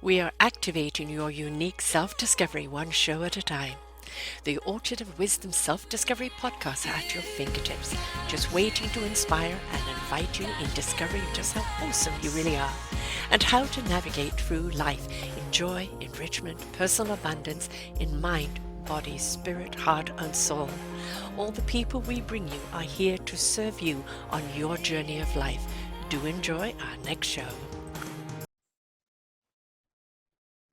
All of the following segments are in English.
We are activating your unique self-discovery one show at a time. The Orchard of Wisdom Self-Discovery podcasts are at your fingertips, just waiting to inspire and invite you in discovering just how awesome you really are and how to navigate through life in joy, enrichment, personal abundance, in mind, body, spirit, heart, and soul. All the people we bring you are here to serve you on your journey of life. Do enjoy our next show.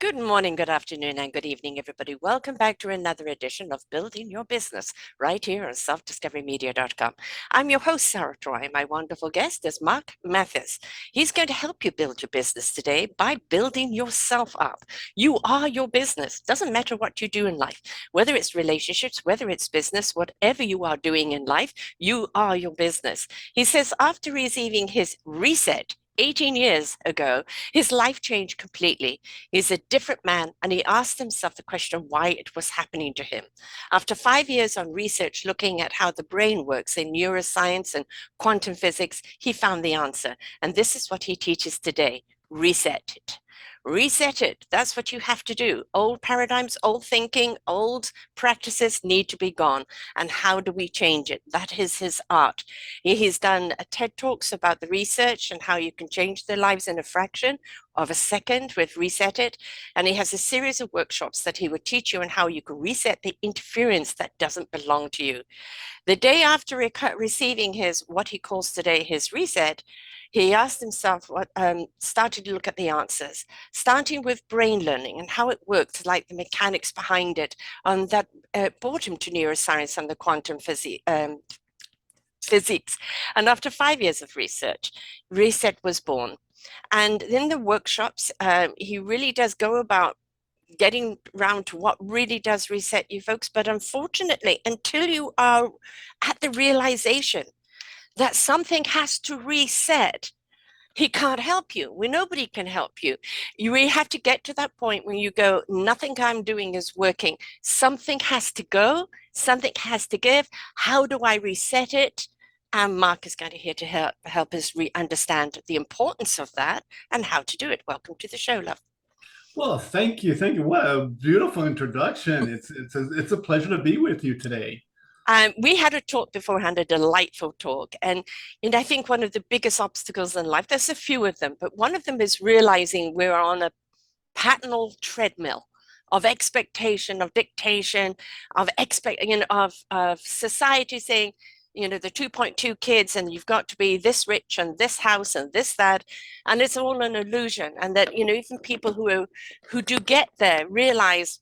Good morning, good afternoon, and good evening, everybody. Welcome back to another edition of Building Your Business right here on selfdiscoverymedia.com. I'm your host, Sarah Troy. My wonderful guest is Marc Mathys. He's going to help you build your business today by building yourself up. You are your business. Doesn't matter what you do in life, whether it's relationships, whether it's business, whatever you are doing in life, you are your business. He says after receiving his reset 18 years ago, his life changed completely. He's a different man, and he asked himself the question why it was happening to him. After 5 years on research looking at how the brain works in neuroscience and quantum physics, he found the answer. And this is what he teaches today: reset it. Reset it. That's what you have to do. Old paradigms, old thinking, old practices need to be gone. And how do we change it? That is his art. He's done TED Talks about the research and how you can change their lives in a fraction of a second with Reset It. And he has a series of workshops that he would teach you on how you can reset the interference that doesn't belong to you. The day after receiving his, what he calls today his reset, he asked himself started to look at the answers, starting with brain learning and how it worked, like the mechanics behind it, and that brought him to neuroscience and the quantum physics. And after 5 years of research, Reset was born. And in the workshops, he really does go about getting around to what really does reset you, folks. But unfortunately, until you are at the realization that something has to reset, he can't help you. Nobody can help you. You really have to get to that point when you go, nothing I'm doing is working. Something has to go. Something has to give. How do I reset it? And Marc is going to here to help us understand the importance of that and how to do it. Welcome to the show, love. Well, thank you. Thank you. What a beautiful introduction. It's a pleasure to be with you today. We had a talk beforehand, a delightful talk. And I think one of the biggest obstacles in life, there's a few of them, but one of them is realizing we're on a paternal treadmill of expectation, of dictation, of society saying, the 2.2 kids, and you've got to be this rich and this house and this, that, and it's all an illusion. And that, even people who do get there realize,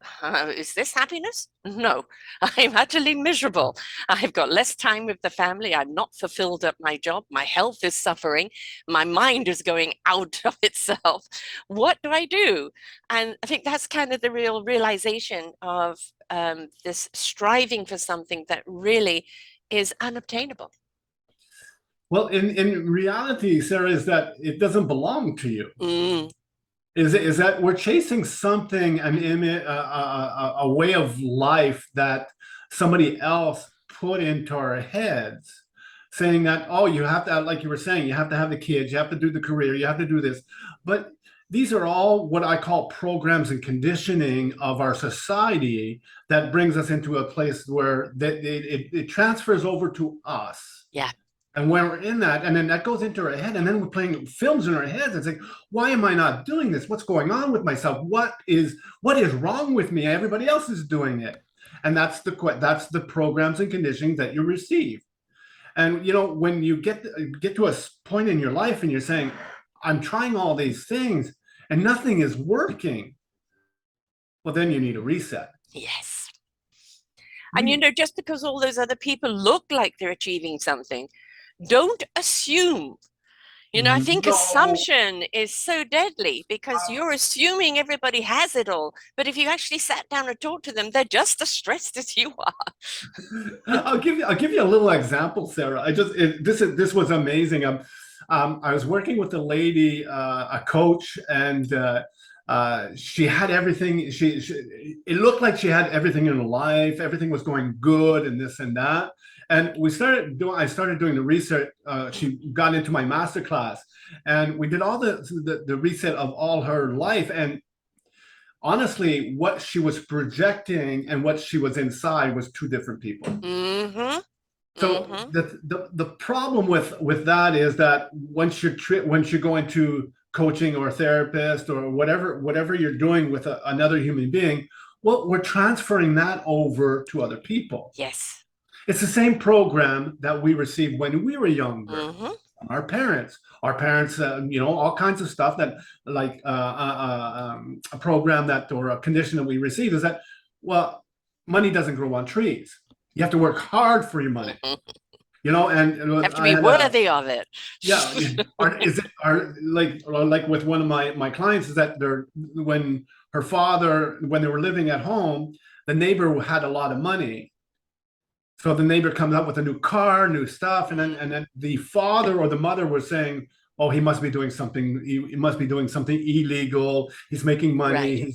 is this happiness? No, I'm utterly miserable. I've got less time with the family. I'm not fulfilled at my job. My health is suffering. My mind is going out of itself. What do I do? And I think that's kind of the real realization of this striving for something that really is unobtainable. Well, in reality, Sarah, is that it doesn't belong to you. Mm. Is that we're chasing something, an image, a way of life that somebody else put into our heads, saying that, oh, you have to, like you were saying, you have to have the kids, you have to do the career, you have to do this. But these are all what I call programs and conditioning of our society that brings us into a place where it transfers over to us. Yeah. And when we're in that, and then that goes into our head, and then we're playing films in our heads and saying, why am I not doing this? What's going on with myself? What is wrong with me? Everybody else is doing it. And that's the programs and conditioning that you receive. And when you get to a point in your life and you're saying, I'm trying all these things and nothing is working, well, then you need a reset. Yes. And just because all those other people look like they're achieving something, don't assume. I think assumption is so deadly because you're assuming everybody has it all. But if you actually sat down and talked to them, they're just as stressed as you are. I'll give you a little example, Sarah. This was amazing. I was working with a lady, a coach, and she had everything. It looked like she had everything in her life. Everything was going good, and this and that. And I started doing the research. She got into my masterclass, and we did all the reset of all her life. And honestly, what she was projecting and what she was inside was two different people. Mm-hmm. So Mm-hmm. the problem with that is that once you go into coaching or therapist or whatever you're doing with another human being, well, we're transferring that over to other people. Yes. It's the same program that we received when we were younger. Mm-hmm. Our parents, all kinds of stuff that like a program that or a condition that we receive is that, well, money doesn't grow on trees. You have to work hard for your money, Mm-hmm. and Have to I be had a, worthy of it. yeah, are like with one of my clients is that when her father, when they were living at home, the neighbor had a lot of money. So the neighbor comes up with a new car, new stuff, and then the father or the mother was saying, "Oh, he must be doing something. He must be doing something illegal. He's making money. Right.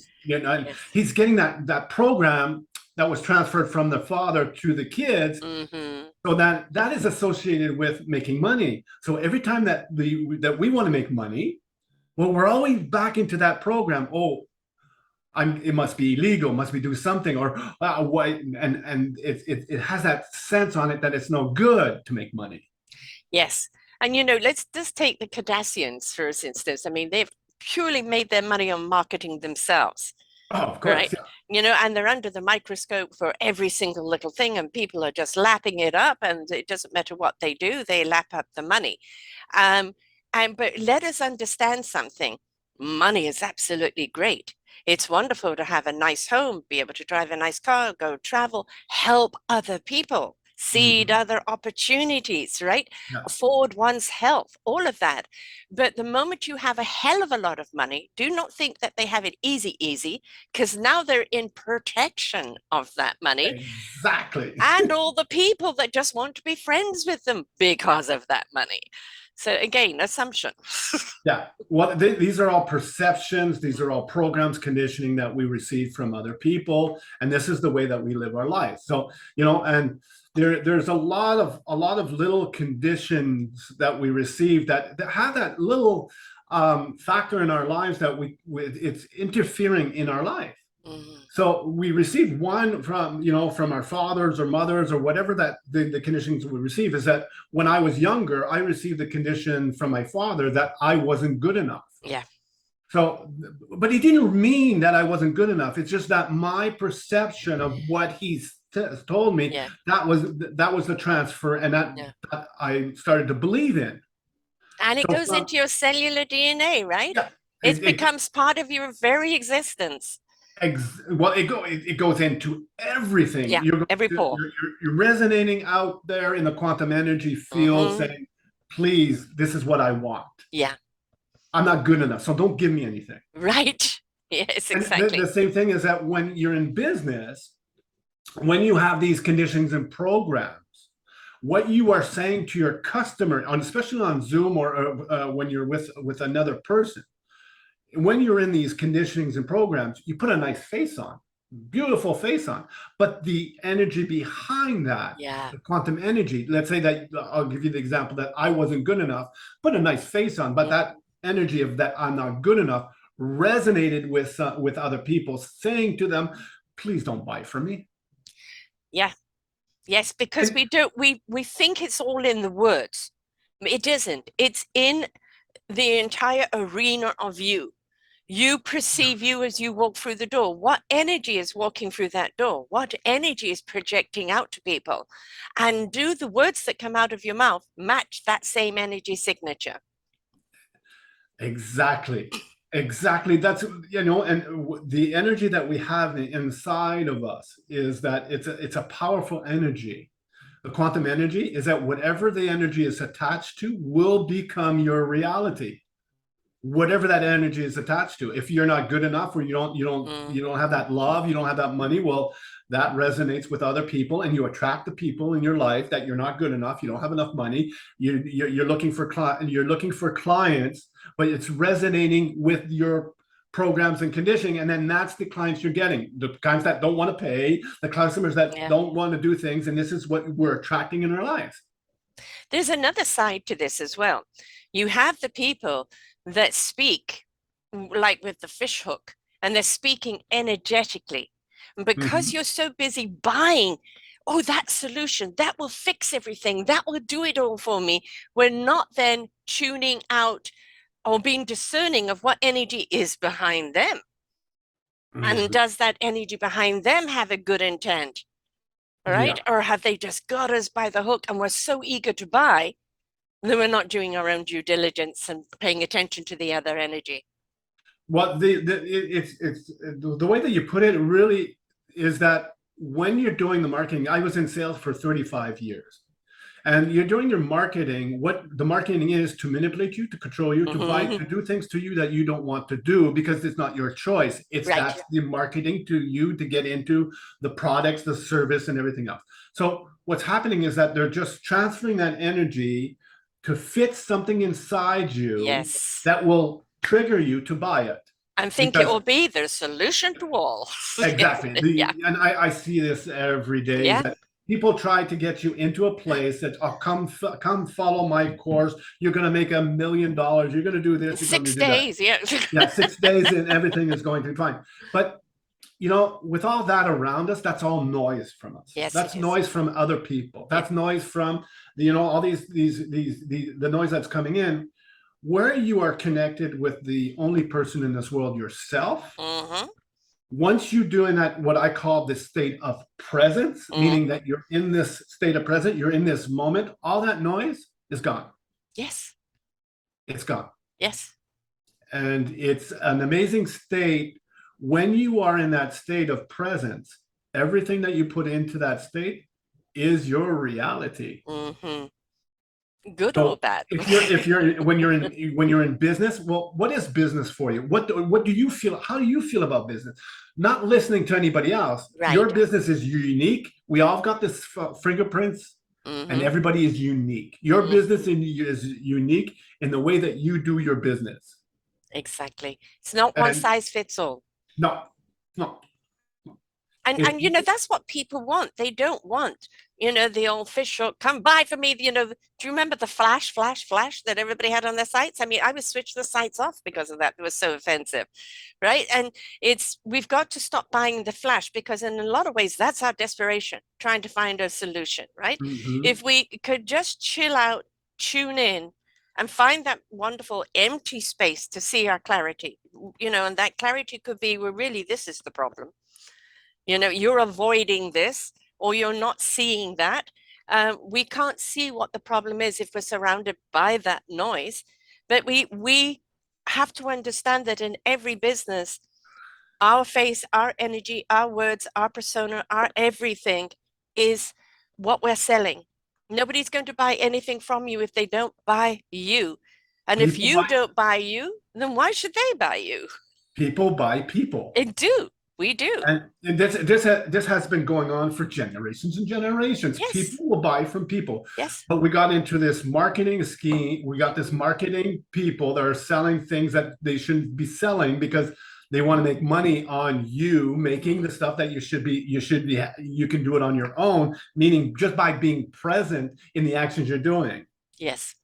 Yes. He's getting that program that was transferred from the father to the kids. Mm-hmm. So that is associated with making money. So every time that we want to make money, well, we're always back into that program. Oh, it must be illegal, must be do something, or what, and it has that sense on it that it's no good to make money. Yes. And let's just take the Kardashians for instance. I mean, they've purely made their money on marketing themselves, Oh, of right? course, yeah, And they're under the microscope for every single little thing, and people are just lapping it up, and it doesn't matter what they do, they lap up the money. Um, but let us understand something. Money is absolutely great. It's wonderful to have a nice home, be able to drive a nice car, go travel, help other people, seed mhm, other opportunities, right? yeah, Afford one's health, all of that. But the moment you have a hell of a lot of money, do not think that they have it easy, easy, because now they're in protection of that money exactly. and all the people that just want to be friends with them because of that money. So again, assumption. Yeah. Well, these are all perceptions. These are all programs, conditioning that we receive from other people, and this is the way that we live our life. So, and there's a lot of little conditions that we receive that have that little factor in our lives that it's interfering in our life. Mhm. So we receive one from our fathers or mothers or whatever that the conditions we receive is that when I was younger, I received the condition from my father that I wasn't good enough. Yeah, So, but he didn't mean that I wasn't good enough. It's just that my perception of what he told me yeah, that was the transfer, and yeah. that I started to believe in. And it So goes into your cellular DNA, right? yeah, It it, becomes part of your very existence. well, it goes into everything. Yeah, every pore. You're resonating out there in the quantum energy field, Hmm. saying, "Please, this is what I want. Yeah, I'm not good enough, so don't give me anything." right. Yes, And the exactly. same thing is that when you're in business, when you have these conditions and programs, what you are saying to your customer, especially on Zoom or when you're with another person, when you're in these conditionings and programs, you put a nice face on, beautiful face on, but the energy behind that, Yeah, the quantum energy, let's say that I'll give you the example that I wasn't good enough, put a nice face on, but yeah, that energy of that I'm not good enough resonated with other people, saying to them, "Please don't buy from me." yeah. Yes, because And we think it's all in the words. It isn't. It's in the entire arena of you. You perceive you as you walk through the door. What energy is walking through that door? What energy is projecting out to people? And do the words that come out of your mouth match that same energy signature? exactly. Exactly. And the energy that we have inside of us is that it's a powerful energy. The quantum energy is that whatever the energy is attached to will become your reality. Whatever that energy is attached to. If you're not good enough, or Mm, you don't have that love, you don't have that money, well, that resonates with other people, and you attract the people in your life that you're not good enough, you don't have enough money, you're looking for clients, but it's resonating with your programs and conditioning, and then that's the clients you're getting, the clients that don't want to pay, the customers that yeah. don't want to do things, and this is what we're attracting in our lives. There's another side to this as well. You have the people that speak like with the fish hook. and they're speaking energetically. And because Mhm. you're so busy buying, oh, that solution, that will fix everything, that will do it all for me, we're not then tuning out or being discerning of what energy is behind them. And Mhm. does that energy behind them have a good intent? All right. Yeah. Or have they just got us by the hook and we're so eager to buy that we're not doing our own due diligence and paying attention to the other energy? Well, it's the way that you put it really is that when you're doing the marketing, I was in sales for 35 years. And you're doing your marketing. What the marketing is to manipulate you, to control you, to buy, Mm-hmm. to do things to you that you don't want to do because it's not your choice. It's Right. that's the marketing to you to get into the products, the service, and everything else. So what's happening is that they're just transferring that energy to fit something inside you Yes. that will trigger you to buy it. And think it Because will be the solution to all. exactly. Yeah. And I see this every day is Yeah. that people try to get you into a place that, oh, come follow my course. You're going to make $1 million. You're going to do In this. You're going to six do that. days. Yeah. Yeah, 6 days and everything is going to be fine. But with all that around us, that's all noise from us. Yes, it That's is. noise from other people. Yeah. That's noise from all the noise that's coming in. Where you are connected with the only person in this world, yourself. Mm-hmm. Once you're doing that, what I call the state of presence, meaning Mm-hmm. that you're in this state of present, you're in this moment, all that noise is gone. Yes. It's gone. Yes. And it's an amazing state. When you are in that state of presence, everything that you put into that state is your reality. Mm-hmm. Good or So bad? if you're when you're in business, well, what is business for you? What do you feel? How do you feel about business? Not listening to anybody else. Your Right. business is unique. We all got this fingerprints, and Mm-hmm. everybody is unique. Your business Mm-hmm. is unique in the way that you do your business. Exactly. It's not one And size fits all. no, no, And if that's what people want. They don't want, the old fish hook, come buy for me. Do you remember the flash that everybody had on their sites? I mean, I would switch the sites off because of that. It was so offensive, right? And we've got to stop buying the flash because in a lot of ways, that's our desperation, trying to find a solution, right? Mhm. If we could just chill out, tune in, and find that wonderful empty space to see our clarity, and that clarity could be, well, really, this is the problem. You're avoiding this or you're not seeing that. We can't see what the problem is if we're surrounded by that noise. But we have to understand that in every business, our face, our energy, our words, our persona, our everything is what we're selling. Nobody's going to buy anything from you if they don't buy you. And if people you buy don't buy you, then why should they buy you? people buy people. It do. We do. And this has been going on for generations and generations. Yes. People will buy from people, Yes. but we got into this marketing scheme. We got this Mhm. marketing people that are selling things that they shouldn't be selling because they want to make money on you making the stuff that you can do it on your own, meaning just by being present in the actions you're doing. Yes.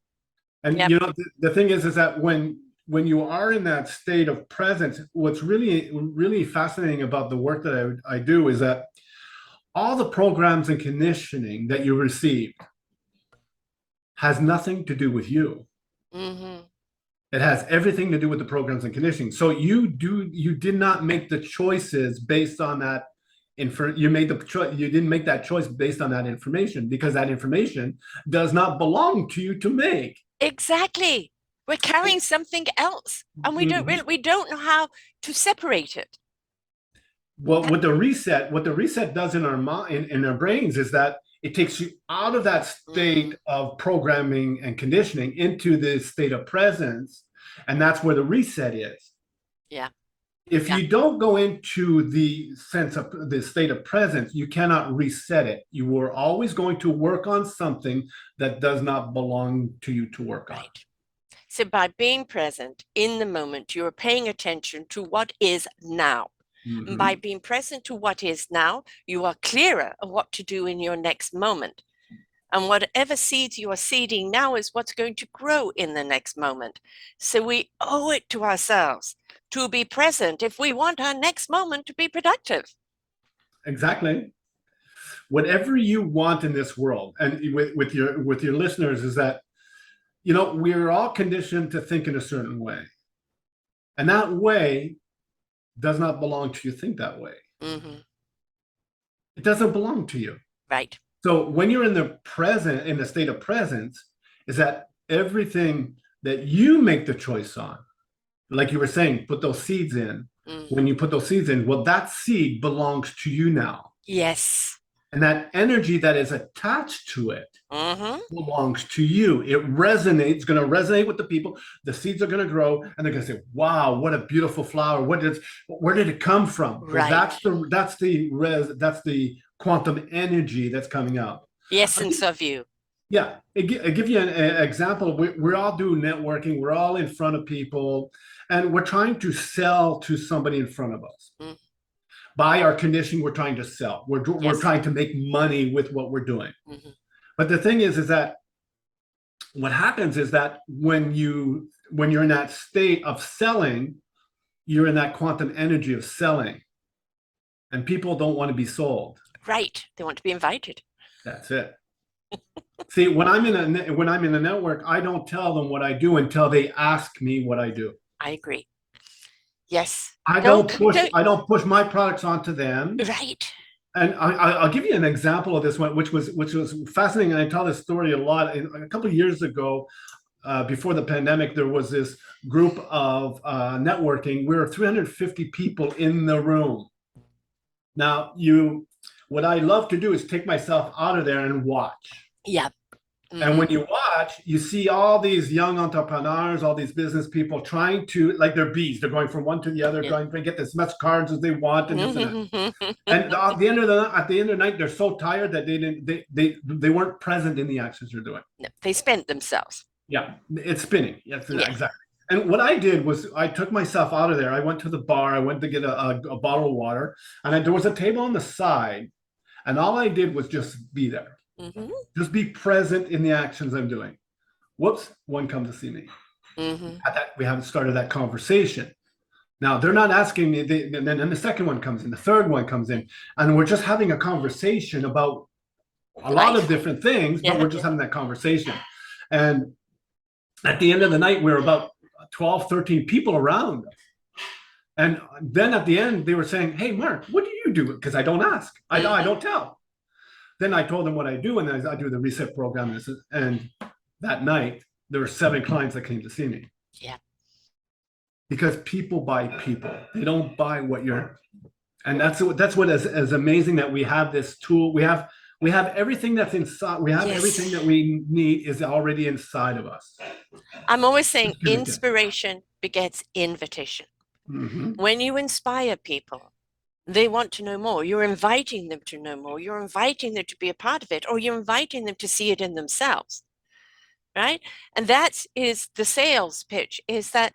And Yep. the thing is that when you are in that state of presence, what's really really fascinating about the work that I do is that all the programs and conditioning that you receive has nothing to do with you. Mm-hmm. It has everything to do with the programs and conditioning. So you did not make the choices based on that. You made the choice. You didn't make that choice based on that information because that information does not belong to you to make. Exactly. We're carrying something else, and Mhm. we don't know how to separate it. Well, what the reset does in our mind in our brains is that it takes you out of that Mm, state of programming and conditioning into this state of presence, and that's where the reset is. yeah. If Yeah. you don't go into the sense of the state of presence, you cannot reset it. You are always going to work on something that does not belong to you to work on. Right. So by being present in the moment, you are paying attention to what is now. And by Mhm. being present to what is now, you are clearer of what to do in your next moment. And whatever seeds you are seeding now is what's going to grow in the next moment. So we owe it to ourselves to be present if we want our next moment to be productive. Exactly. Whatever you want in this world, and with your listeners, is that, we're all conditioned to think in a certain way, and that way does not belong to you. Think that way. Mm-hmm. It doesn't belong to you. Right. So when you're in the present, in the state of presence, is that everything that you make the choice on, like you were saying, put those seeds in. Mm-hmm. When you put those seeds in, well, that seed belongs to you now. Yes. And that energy that is attached to it Mm-hmm. belongs to you. It resonates, going to resonate with the people. The seeds are going to grow, and they're going to say, "Wow, what a beautiful flower! Where did it come from?" Because Right. that's the quantum energy that's coming out. The essence of you. Yeah, I give you an example. We all do networking. We're all in front of people, and we're trying to sell to somebody in front of us. Mm. By our conditioning, we're trying to sell. We're Yes. trying to make money with what we're doing. Mm-hmm. But the thing is that what happens is that when you're in that state of selling, you're in that quantum energy of selling, and people don't want to be sold. Right. They want to be invited. That's it. See, when I'm in a network, I don't tell them what I do until they ask me what I do. I agree. Yes. I don't push my products onto them. Right. And I'll give you an example of this one, which was fascinating. And I tell this story a lot. A couple of years ago, before the pandemic, there was this group of networking. We were 350 people in the room. Now, what I love to do is take myself out of there and watch. Yeah. Mm-hmm. And when you watch, you see all these young entrepreneurs, all these business people trying to, like they're bees. They're going from one to the other, trying to get as much cards as they want, and this and that. And at the end of the night, they're so tired that they weren't present in the actions they're doing. No, they spent themselves. Yeah, it's spinning. Yes, yeah. Exactly. And what I did was I took myself out of there. I went to the bar. I went to get a bottle of water, and there was a table on the side, and all I did was just be there. Mm-hmm. Just be present in the actions I'm doing. Whoops, one comes to see me. Mm-hmm. We haven't started that conversation. Now they're not asking me, and then the second one comes in, the third one comes in, and we're just having a conversation about a lot of different things, but we're just having that conversation. And at the end of the night, we're about 12, 13 people around us. And then at the end, they were saying, "Hey, Marc, what do you do?" Because I don't ask. I don't tell. Then I told them what I do, and I do the reset program. And that night, there were 7 clients that came to see me. Yeah. Because people buy people. They don't buy what you're. And that's what is amazing, that we have this tool. We have everything that's inside. We have everything that we need is already inside of us. I'm always saying inspiration begets invitation. Mm-hmm. When you inspire people, they want to know more. You're inviting them to know more. You're inviting them to be a part of it, or you're inviting them to see it in themselves, right? And that is the sales pitch, is that,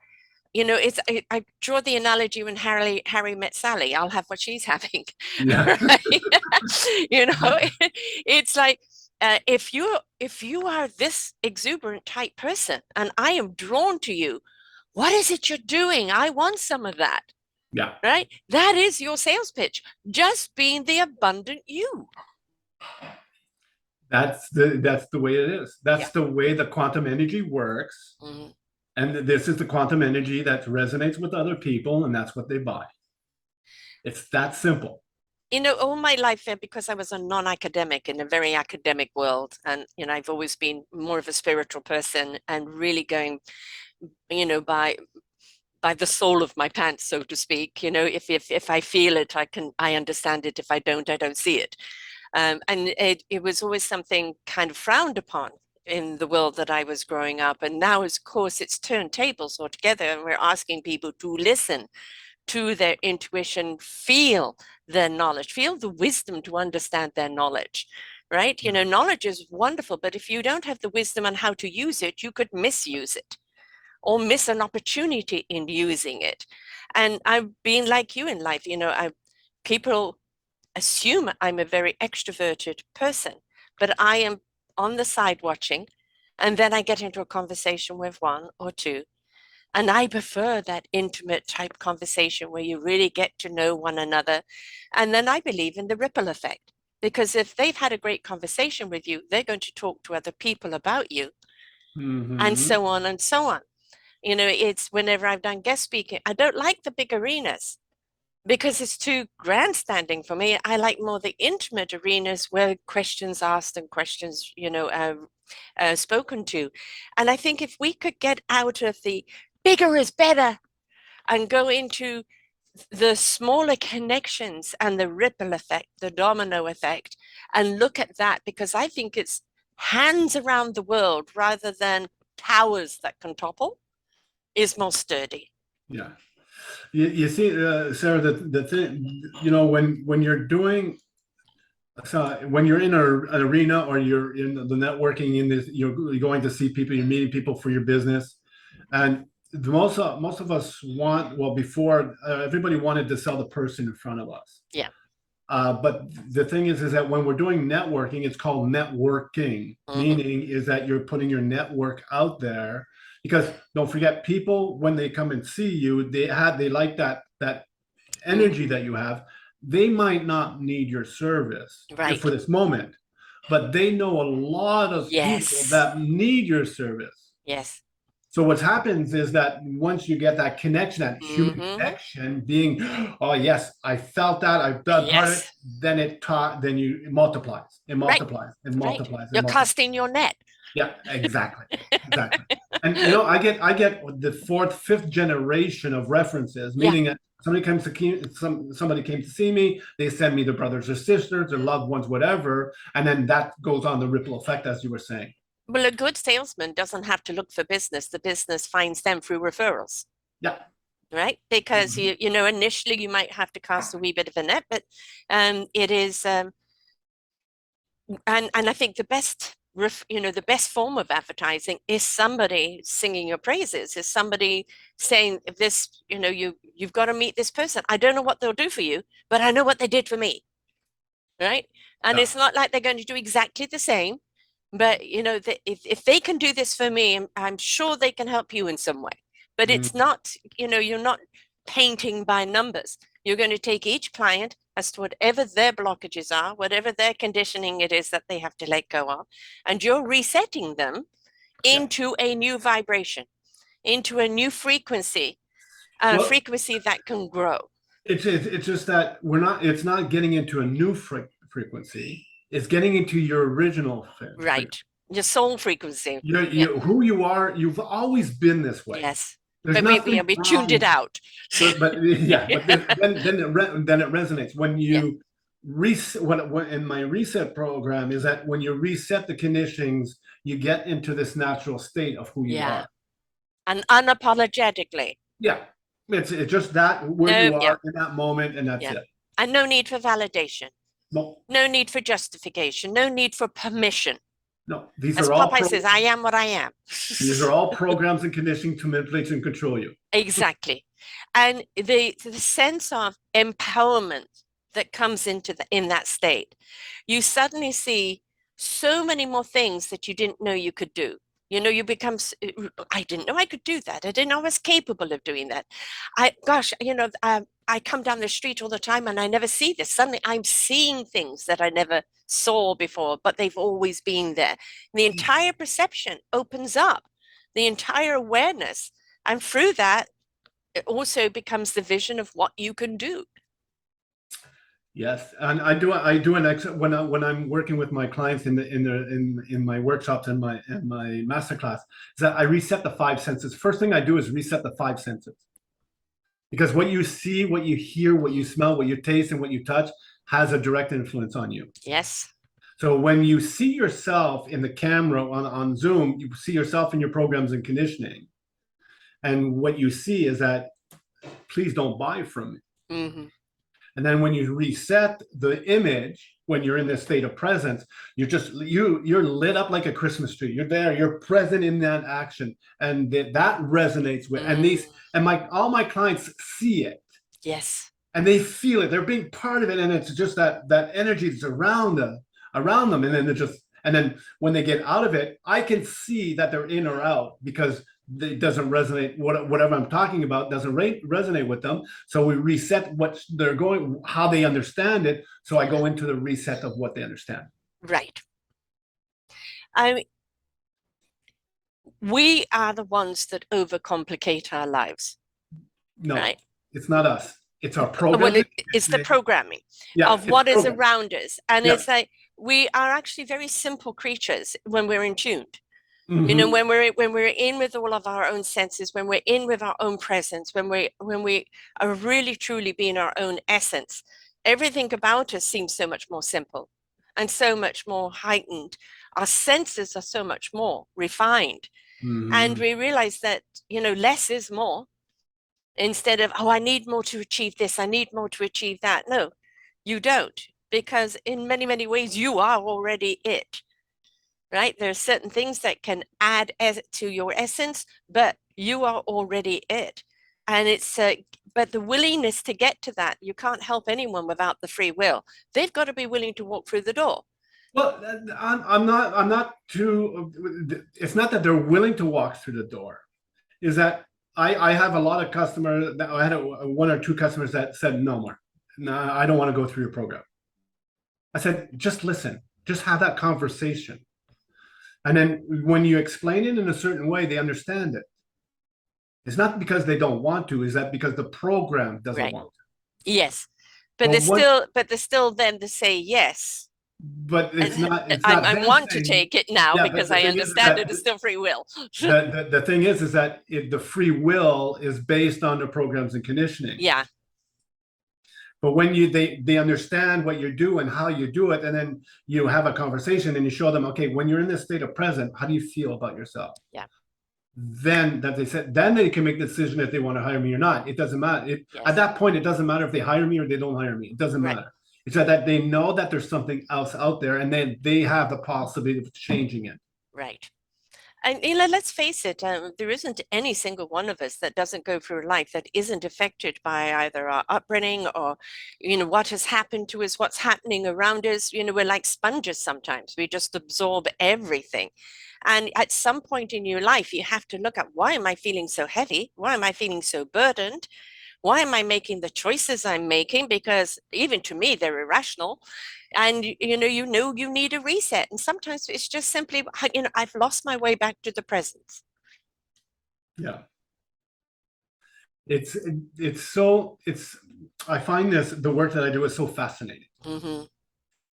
I draw the analogy when Harry met Sally. I'll have what she's having. Yeah. Right? It's like, if you are this exuberant type person and I am drawn to you, what is it you're doing? I want some of that. Yeah. Right? That is your sales pitch. Just being the abundant you. That's the way it is. That's the way the quantum energy works. Mm-hmm. And this is the quantum energy that resonates with other people, and that's what they buy. It's that simple. All my life, because I was a non-academic in a very academic world, and I've always been more of a spiritual person and really going, by the sole of my pants, so to speak. If I feel it, I understand it. If I don't see it. And it was always something kind of frowned upon in the world that I was growing up. And now, of course, it's turned tables altogether, and we're asking people to listen to their intuition, feel their knowledge, feel the wisdom to understand their knowledge, right? Knowledge is wonderful, but if you don't have the wisdom on how to use it, you could misuse it or miss an opportunity in using it. And I've been like you in life. People assume I'm a very extroverted person, but I am on the side watching, and then I get into a conversation with one or two, And I prefer that intimate type conversation where you really get to know one another. And then I believe in the ripple effect, because if they've had a great conversation with you, they're going to talk to other people about you, and Mm-hmm. so on and so on. It's whenever I've done guest speaking, I don't like the big arenas because it's too grandstanding for me. I like more the intimate arenas where questions asked and questions, spoken to. And I think if we could get out of the bigger is better and go into the smaller connections and the ripple effect, the domino effect, and look at that, because I think it's hands around the world rather than towers that can topple, is more sturdy. Yeah. You see, Sarah, the thing, when you're doing, so when you're in an arena or you're in the networking in this, you're going to see people, you're meeting people for your business, and most of us want, well, before everybody wanted to sell the person in front of us. Yeah. But the thing is that when we're doing networking, it's called networking, Mm-hmm. meaning is that you're putting your network out there. Because don't forget, people when they come and see you, they like that energy Mm-hmm. that you have. They might not need your service for Right. this moment, but they know a lot of people Yes. that need your service. Yes. So what happens is that once you get that connection, that human Mm-hmm. connection, being, oh yes, I felt that, I've done part of it, Yes. then it multiplies, it Right. multiplies, it Right. multiplies, it You're multiplies. casting your net. Yeah, exactly, exactly. And I get the fourth, fifth generation of references, Yeah. meaning that somebody came to see me, they send me their brothers or sisters, their loved ones, whatever, and then that goes on the ripple effect, as you were saying. Well, a good salesman doesn't have to look for business. The business finds them through referrals, Yeah. right? Because Mhm. initially you might have to cast a wee bit of a net, but it is and I think the best form of advertising is somebody singing your praises, is somebody saying this, you've got to meet this person. I don't know what they'll do for you, but I know what they did for me, right? And Yeah. it's not like they're going to do exactly the same, but if they can do this for me, I'm sure they can help you in some way. But it's Mhm. not, you're not painting by numbers. You're going to take each client as to whatever their blockages are, whatever their conditioning it is that they have to let go of, and you're resetting them Yeah. into a new vibration, into a new frequency, and a Well, frequency that can grow. it's just that we're not. It's not getting into a new frequency. It's getting into your original frequency. Right. Your soul frequency. Yeah. You who you are. You've always been this way. Yes. There's But we, nothing we tuned it wrong. out. But yeah, but then it resonates when Yeah. you reset. What in my reset program is that when you reset the conditionings, you get into this natural state of who you Yeah. are. And unapologetically. Yeah, it's just that where No, you yeah, are in that moment, and that's yeah. it. And no need for validation. No, No need for justification. No need for permission. no, these As are all Popeye says, I am what I am. these are all programs and conditioning to manipulate and control you. Exactly. And the sense of empowerment that comes in that state, you suddenly see so many more things that you didn't know you could do. You become, I didn't know I could do that. I didn't know I was capable of doing that. Gosh, I come down the street all the time and I never see this. Suddenly I'm seeing things that I never saw before, but they've always been there. And the entire perception opens up, the entire awareness. And through that, it also becomes the vision of what you can do. Yes, and I do an ex when I'm working with my clients in my workshops and my masterclass is that I reset the five senses. First thing I do is reset the five senses because what you see, what you hear, what you smell, what you taste, and what you touch has a direct influence on you. Yes. So when you see yourself in the camera on Zoom, you see yourself in your programs and conditioning, and what you see is that please don't buy from me. Mm-hmm. And then when you reset the image, when you're in this state of presence, you're lit up like a Christmas tree. You're there, you're present in that action. And that resonates with and Mm. these and my all my clients see it Yes. and they feel it. They're being part of it. And it's just that energy that's around them. And then when they get out of it, I can see that they're in or out because it doesn't resonate. Whatever I'm talking about doesn't resonate with them. So we reset what they're going, how they understand it. So I go into the reset of what they understand. Right. I mean, we are the ones that overcomplicate our lives, No, right? it's not us. It's our Well, programs. it's the programming Yeah, of it's what is program. around us. And Yeah. it's like we are actually very simple creatures when we're in tuned. You know, Mm-hmm. when we're in with all of our own senses, when we're in with our own presence, when we are really truly being our own essence, everything about us seems so much more simple and so much more heightened. Our senses are so much more refined. And Mm-hmm. we realize that, less is more. Instead of, oh, I need more to achieve this, I need more to achieve that. No, you don't, because in many, many ways, you are already it, right? There are certain things that can add to your essence, but you are already it. And but the willingness to get to that, you can't help anyone without the free will. They've got to be willing to walk through the door. Well, I'm not too. It's not that they're willing to walk through the door. Is that I have a lot of customers that I had one or two customers that said no more. No, I don't want to go through your program. I said just listen, just have that conversation, and then when you explain it in a certain way, they understand it. It's not because they don't want to. Is that because the program doesn't Right. want to? Yes. But Well, there's still them to say yes. but And it's I, not I them want to saying. take it now Yeah, but because the I thing is understand that it is still free will. the thing is that the free will is based on the programs and conditioning. Yeah. But when they understand what you do and how you do it, and then you have a conversation and you show them, okay, when you're in this state of present, how do you feel about yourself? Yeah. Then then they can make the decision if they want to hire me or not. It doesn't matter. At Yes. that point, it doesn't matter if they hire me or they don't hire me. It doesn't Right. matter. It's that they know that there's something else out there, and then they have the possibility of changing it. Right. And let's face it, there isn't any single one of us that doesn't go through life that isn't affected by either our upbringing or, what has happened to us, what's happening around us. We're like sponges sometimes. We just absorb everything. And at some point in your life, you have to look at, why am I feeling so heavy? Why am I feeling so burdened? Why am I making the choices I'm making? Because even to me, they're irrational. And you need a reset. And sometimes it's just simply, I've lost my way back to the present. Yeah, it's it's. I find the work that I do is so fascinating Mm-hmm.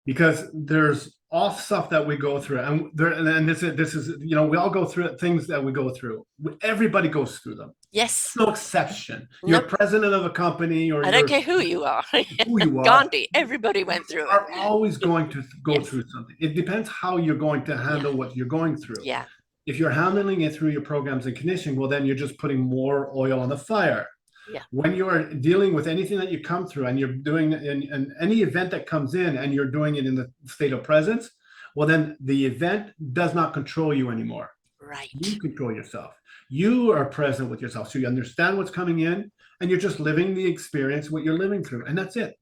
because there's all stuff that we go through, and this is we all go through things that we go through. Everybody goes through them. Yes. No exception. You're Nope. president of a company or I don't you're care who you are. who you are. Gandhi, everybody You went through it. are always going to go Yes. through something. It depends how you're going to Yeah. handle what you're going through. Yeah. If you're handling it through your programs and conditioning, well, then you're just putting more oil on the fire. Yeah. When you're dealing with anything that you come through and you're doing in any event that comes in and you're doing it in the state of presence, well, then the event does not control you anymore. You Right. control yourself. You are present with yourself. So you understand what's coming in and you're just living the experience, what you're living through. And that's it.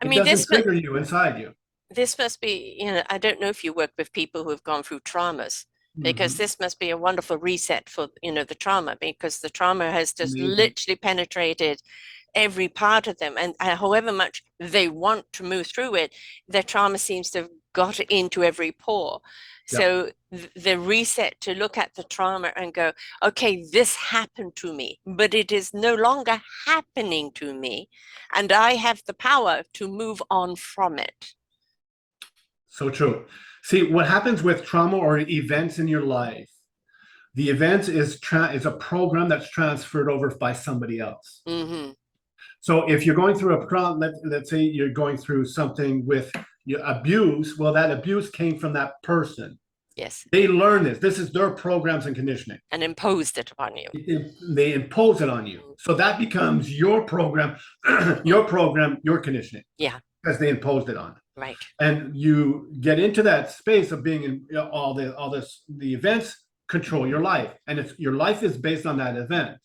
I It mean, doesn't trigger you inside you. this must be, I don't know if you work with people who have gone through traumas, because Mm-hmm. this must be a wonderful reset for, the trauma, because the trauma has just Amazing. literally penetrated every part of them. And however much they want to move through it, their trauma seems to have got into every pore. Yeah. So the reset to look at the trauma and go, okay, this happened to me, but it is no longer happening to me. And I have the power to move on from it. So true. See, what happens with trauma or events in your life, the event is a program that's transferred over by somebody else. Mm-hmm. So if you're going through let's say you're going through something with your abuse, well, that abuse came from that person. Yes. They learn this. This is their programs and conditioning. And imposed it upon you. They impose it on you. So that becomes your program, your conditioning. Yeah. Because they imposed it on. Right. And you get into that space of being in the events control your life. And if your life is based on that event.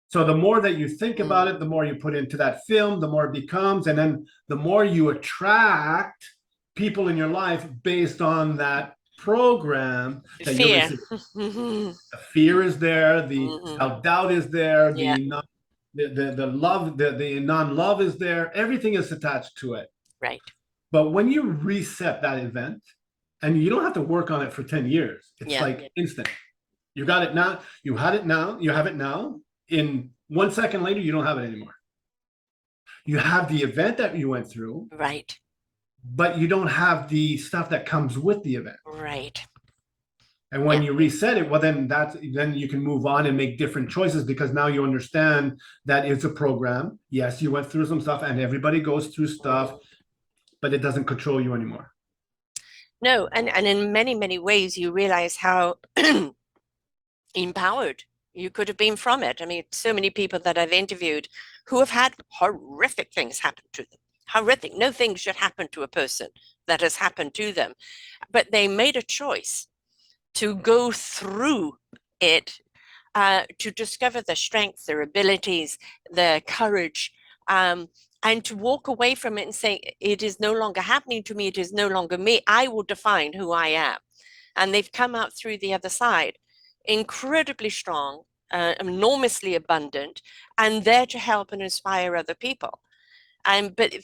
So the more that you think about it, the more you put into that film, the more it becomes, and then the more you attract people in your life based on that program that you're Fear. receiving. Mhm. The fear is there, the Mhm. self-doubt is there, Yeah, the love, the non-love is there. Everything is attached to it. right. But when you reset that event, and you don't have to work on it for 10 years, it's Yeah, like instant. You got it now, you had it now, you have it now. In 1 second later, you don't have it anymore. You have the event that you went through, right, but you don't have the stuff that comes with the event. right. And Yeah. when you reset it, well, then you can move on and make different choices because now you understand that it's a program. Yes, you went through some stuff, and everybody goes through stuff, Mhm. but it doesn't control you anymore. No, and in many, many ways, you realize how empowered you could have been from it. I mean, so many people that I've interviewed who have had horrific things happen to them. Horrific. No thing should happen to a person that has happened to them. But they made a choice to go through it, to discover their strengths, their abilities, their courage, and to walk away from it and say, it is no longer happening to me. It is no longer me. I will define who I am. And they've come out through the other side incredibly strong, enormously abundant, and there to help and inspire other people. But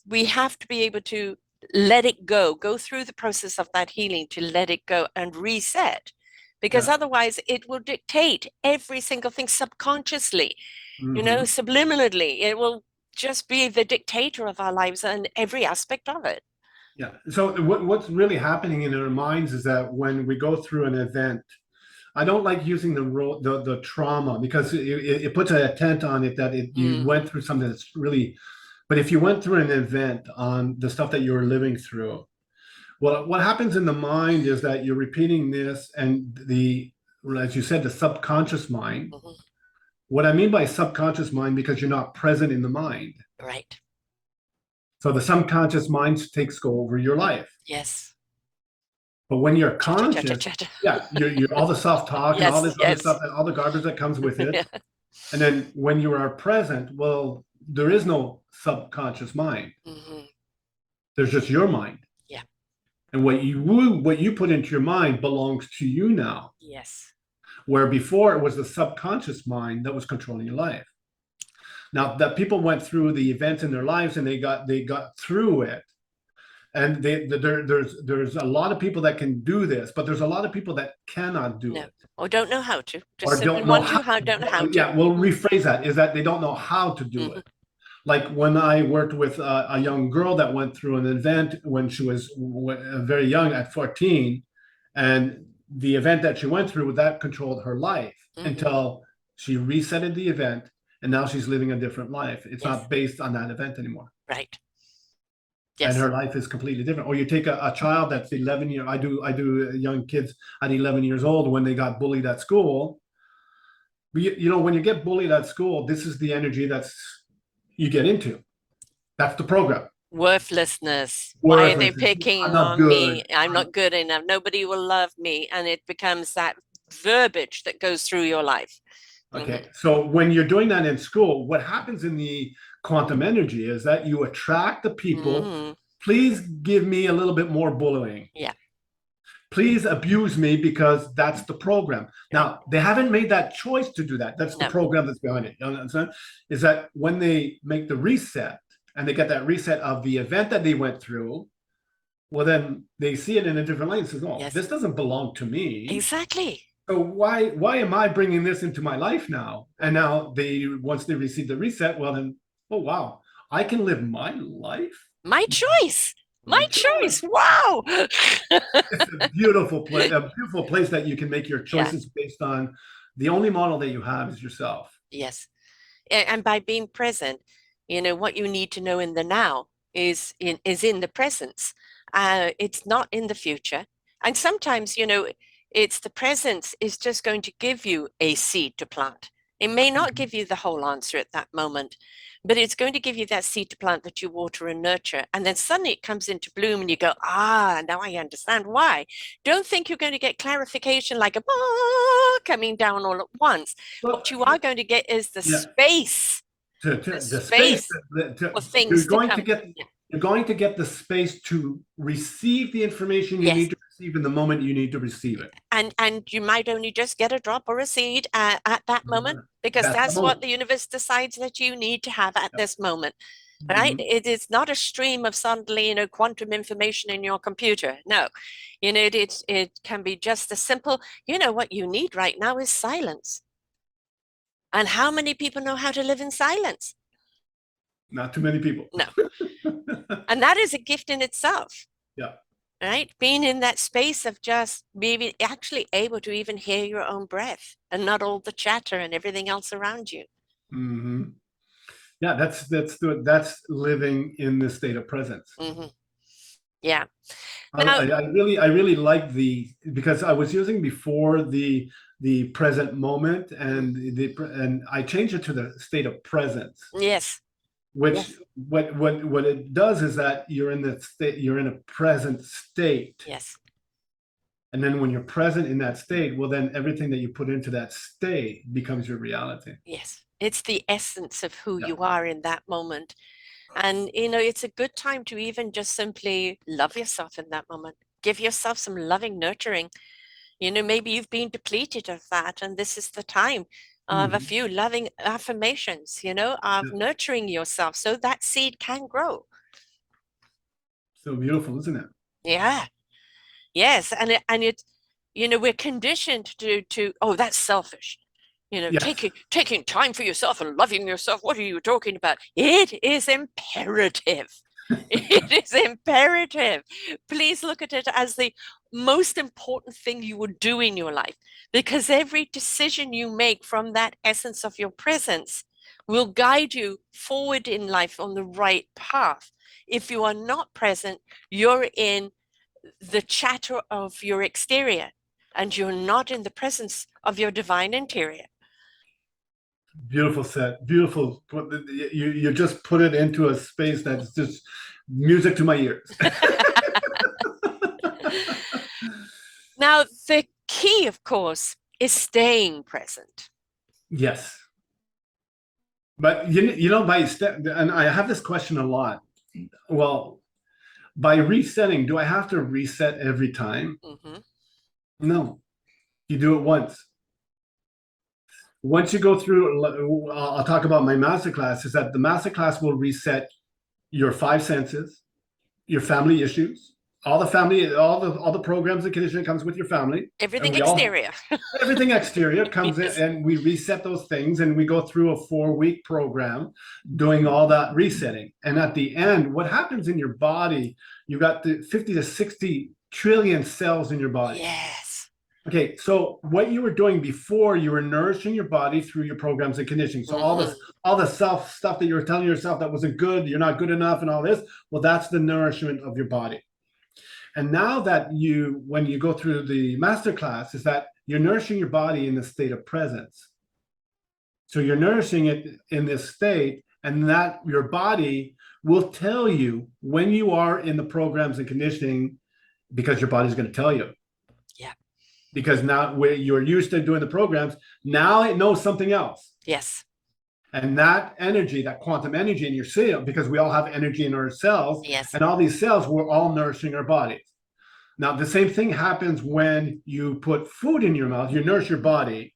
we have to be able to let it go through the process of that healing to let it go and reset, because Yeah. otherwise it will dictate every single thing subconsciously, Mm-hmm. subliminally. It will just be the dictator of our lives and every aspect of it. Yeah. So what's really happening in our minds is that when we go through an event, I don't like using the trauma because it puts a tent on it that you Mm, went through something that's really. But if you went through an event on the stuff that you were living through, well, what happens in the mind is that you're repeating this, and as you said, the subconscious mind. mhm. What I mean by subconscious mind, because you're not present in the mind. Right. So the subconscious mind takes over your life. Yes. But when you're Chatter, chatter, conscious, chatter. yeah, you're all the self talk and all Yes, this other yes. stuff and all the garbage that comes with it. Yeah. And then when you are present, well, there is no subconscious mind. Hmm. There's just your mind. Yeah. And what you put into your mind belongs to you now. Yes. Where before it was the subconscious mind that was controlling your life. Now that people went through the events in their lives and they got through it, and there's a lot of people that can do this, but there's a lot of people that cannot do No. it Or don't know how to. Just or simply don't know want how. to, how don't know how to. Yeah, we'll Hmm. rephrase that. Is that they don't know how to do Hmm. it. Like when I worked with a young girl that went through an event when she was very young at 14, and the event that she went through that controlled her life Hmm. until she resetted the event, and now she's living a different life. It's Yes. not based on that event anymore, Right. and Yes. her life is completely different. Or you take a child that's 11 years. I do young kids at 11 years old when they got bullied at school. When you get bullied at school, this is the energy that's you get into. That's the program. Worthlessness. Why are they Worthlessness. I'm picking not on good. me? I'm not good enough. Nobody will love me. And it becomes that verbiage that goes through your life. Hmm. Okay. So when you're doing that in school, what happens in the quantum energy is that you attract the people. Hmm. Please give me a little bit more bullying. Yeah. Please abuse me because that's the program. Right. Now, they haven't made that choice to do that. That's the No. program that's behind it. You understand? Is that when they make the reset and they get that reset of the event that they went through, well, then they see it in a different light and says, "Oh, Yes. this doesn't belong to me. Exactly. So why am I bringing this into my life now?" And now once they receive the reset, well then, oh wow, I can live my life, My choice. my My choice. choice. Wow. It's a beautiful place that you can make your Yeah. choices based on the only model that you have is yourself. Yes. And by being present, what you need to know in the now is in the presence. It's not in the future. And sometimes, it's the presence is just going to give you a seed to plant. It may not Mhm. give you the whole answer at that moment, but it's going to give you that seed to plant that you water and nurture. And then suddenly it comes into bloom and you go, now I understand why. Don't think you're going to get clarification like a coming down all at once. Well, What you are going to get is the yeah, space, the the space space to, for you're things to going to come. get Yeah. you're going to get the space to receive the information you Yes, need to even the moment you need to receive it. And you might only just get a drop or a seed at that moment, because That's the that's what moment. the universe decides that you need to have at Yeah. this moment, right? Mhm. It is not a stream of suddenly, quantum information in your computer. No, it can be just a simple, what you need right now is silence. And how many people know how to live in silence? Not too many people. No. And that is a gift in itself, Yeah. right? Being in that space of just being actually able to even hear your own breath and not all the chatter and everything else around you. Mm-hmm. Yeah, that's living in the state of presence. Mm-hmm. Yeah. I, Now, I really like because I was using before the present moment and I changed it to the state of presence, yes, which yes, what it does is that you're in a present state. yes, And then when you're present in that state, well, then everything that you put into that state becomes your reality. yes. It's the essence of who Yeah. you are in that moment. And, it's a good time to even just simply love yourself in that moment. Give yourself some loving nurturing. Maybe you've been depleted of that, and this is the time of a Mhm. few loving affirmations, of Yeah. nurturing yourself so that seed can grow. So beautiful, isn't it? Yeah. Yes. We're conditioned to, oh, that's selfish. Yes. Taking time for yourself and loving yourself. What are you talking about? It is imperative. It is imperative. Please look at it as the most important thing you would do in your life, because every decision you make from that essence of your presence will guide you forward in life on the right path. If you are not present, you're in the chatter of your exterior and you're not in the presence of your divine interior. Beautiful set. Beautiful. You just put it into a space that's just music to my ears. Now, the key, of course, is staying present. Yes. But you know, by step, and I have this question a lot. Well, by resetting, do I have to reset every time? Mm-hmm. No, you do it once. Once you go through, I'll talk about my masterclass, is that the masterclass will reset your five senses, your family issues, all the programs and conditioning comes with your family. And Everything we all exterior. everything exterior comes in Yes. and we reset those things and we go through a 4-week program doing all that resetting. And at the end, what happens in your body, you got the 50 to 60 trillion cells in your body. Yes. Okay, so what you were doing before, you were nourishing your body through your programs and conditioning. So Mm-hmm. all the self stuff that you were telling yourself that wasn't good, you're not good enough, and all this, well, that's the nourishment of your body. And now that when you go through the masterclass, is that you're nourishing your body in the state of presence. So you're nourishing it in this state, and that your body will tell you when you are in the programs and conditioning, because your body's going to tell you. Yeah. Because now where you're used to doing the programs, now it knows something else. Yes. And that energy, that quantum energy in your cell, because we all have energy in our cells, Yes. and all these cells, we're all nourishing our bodies. Now, the same thing happens when you put food in your mouth, you nourish your body.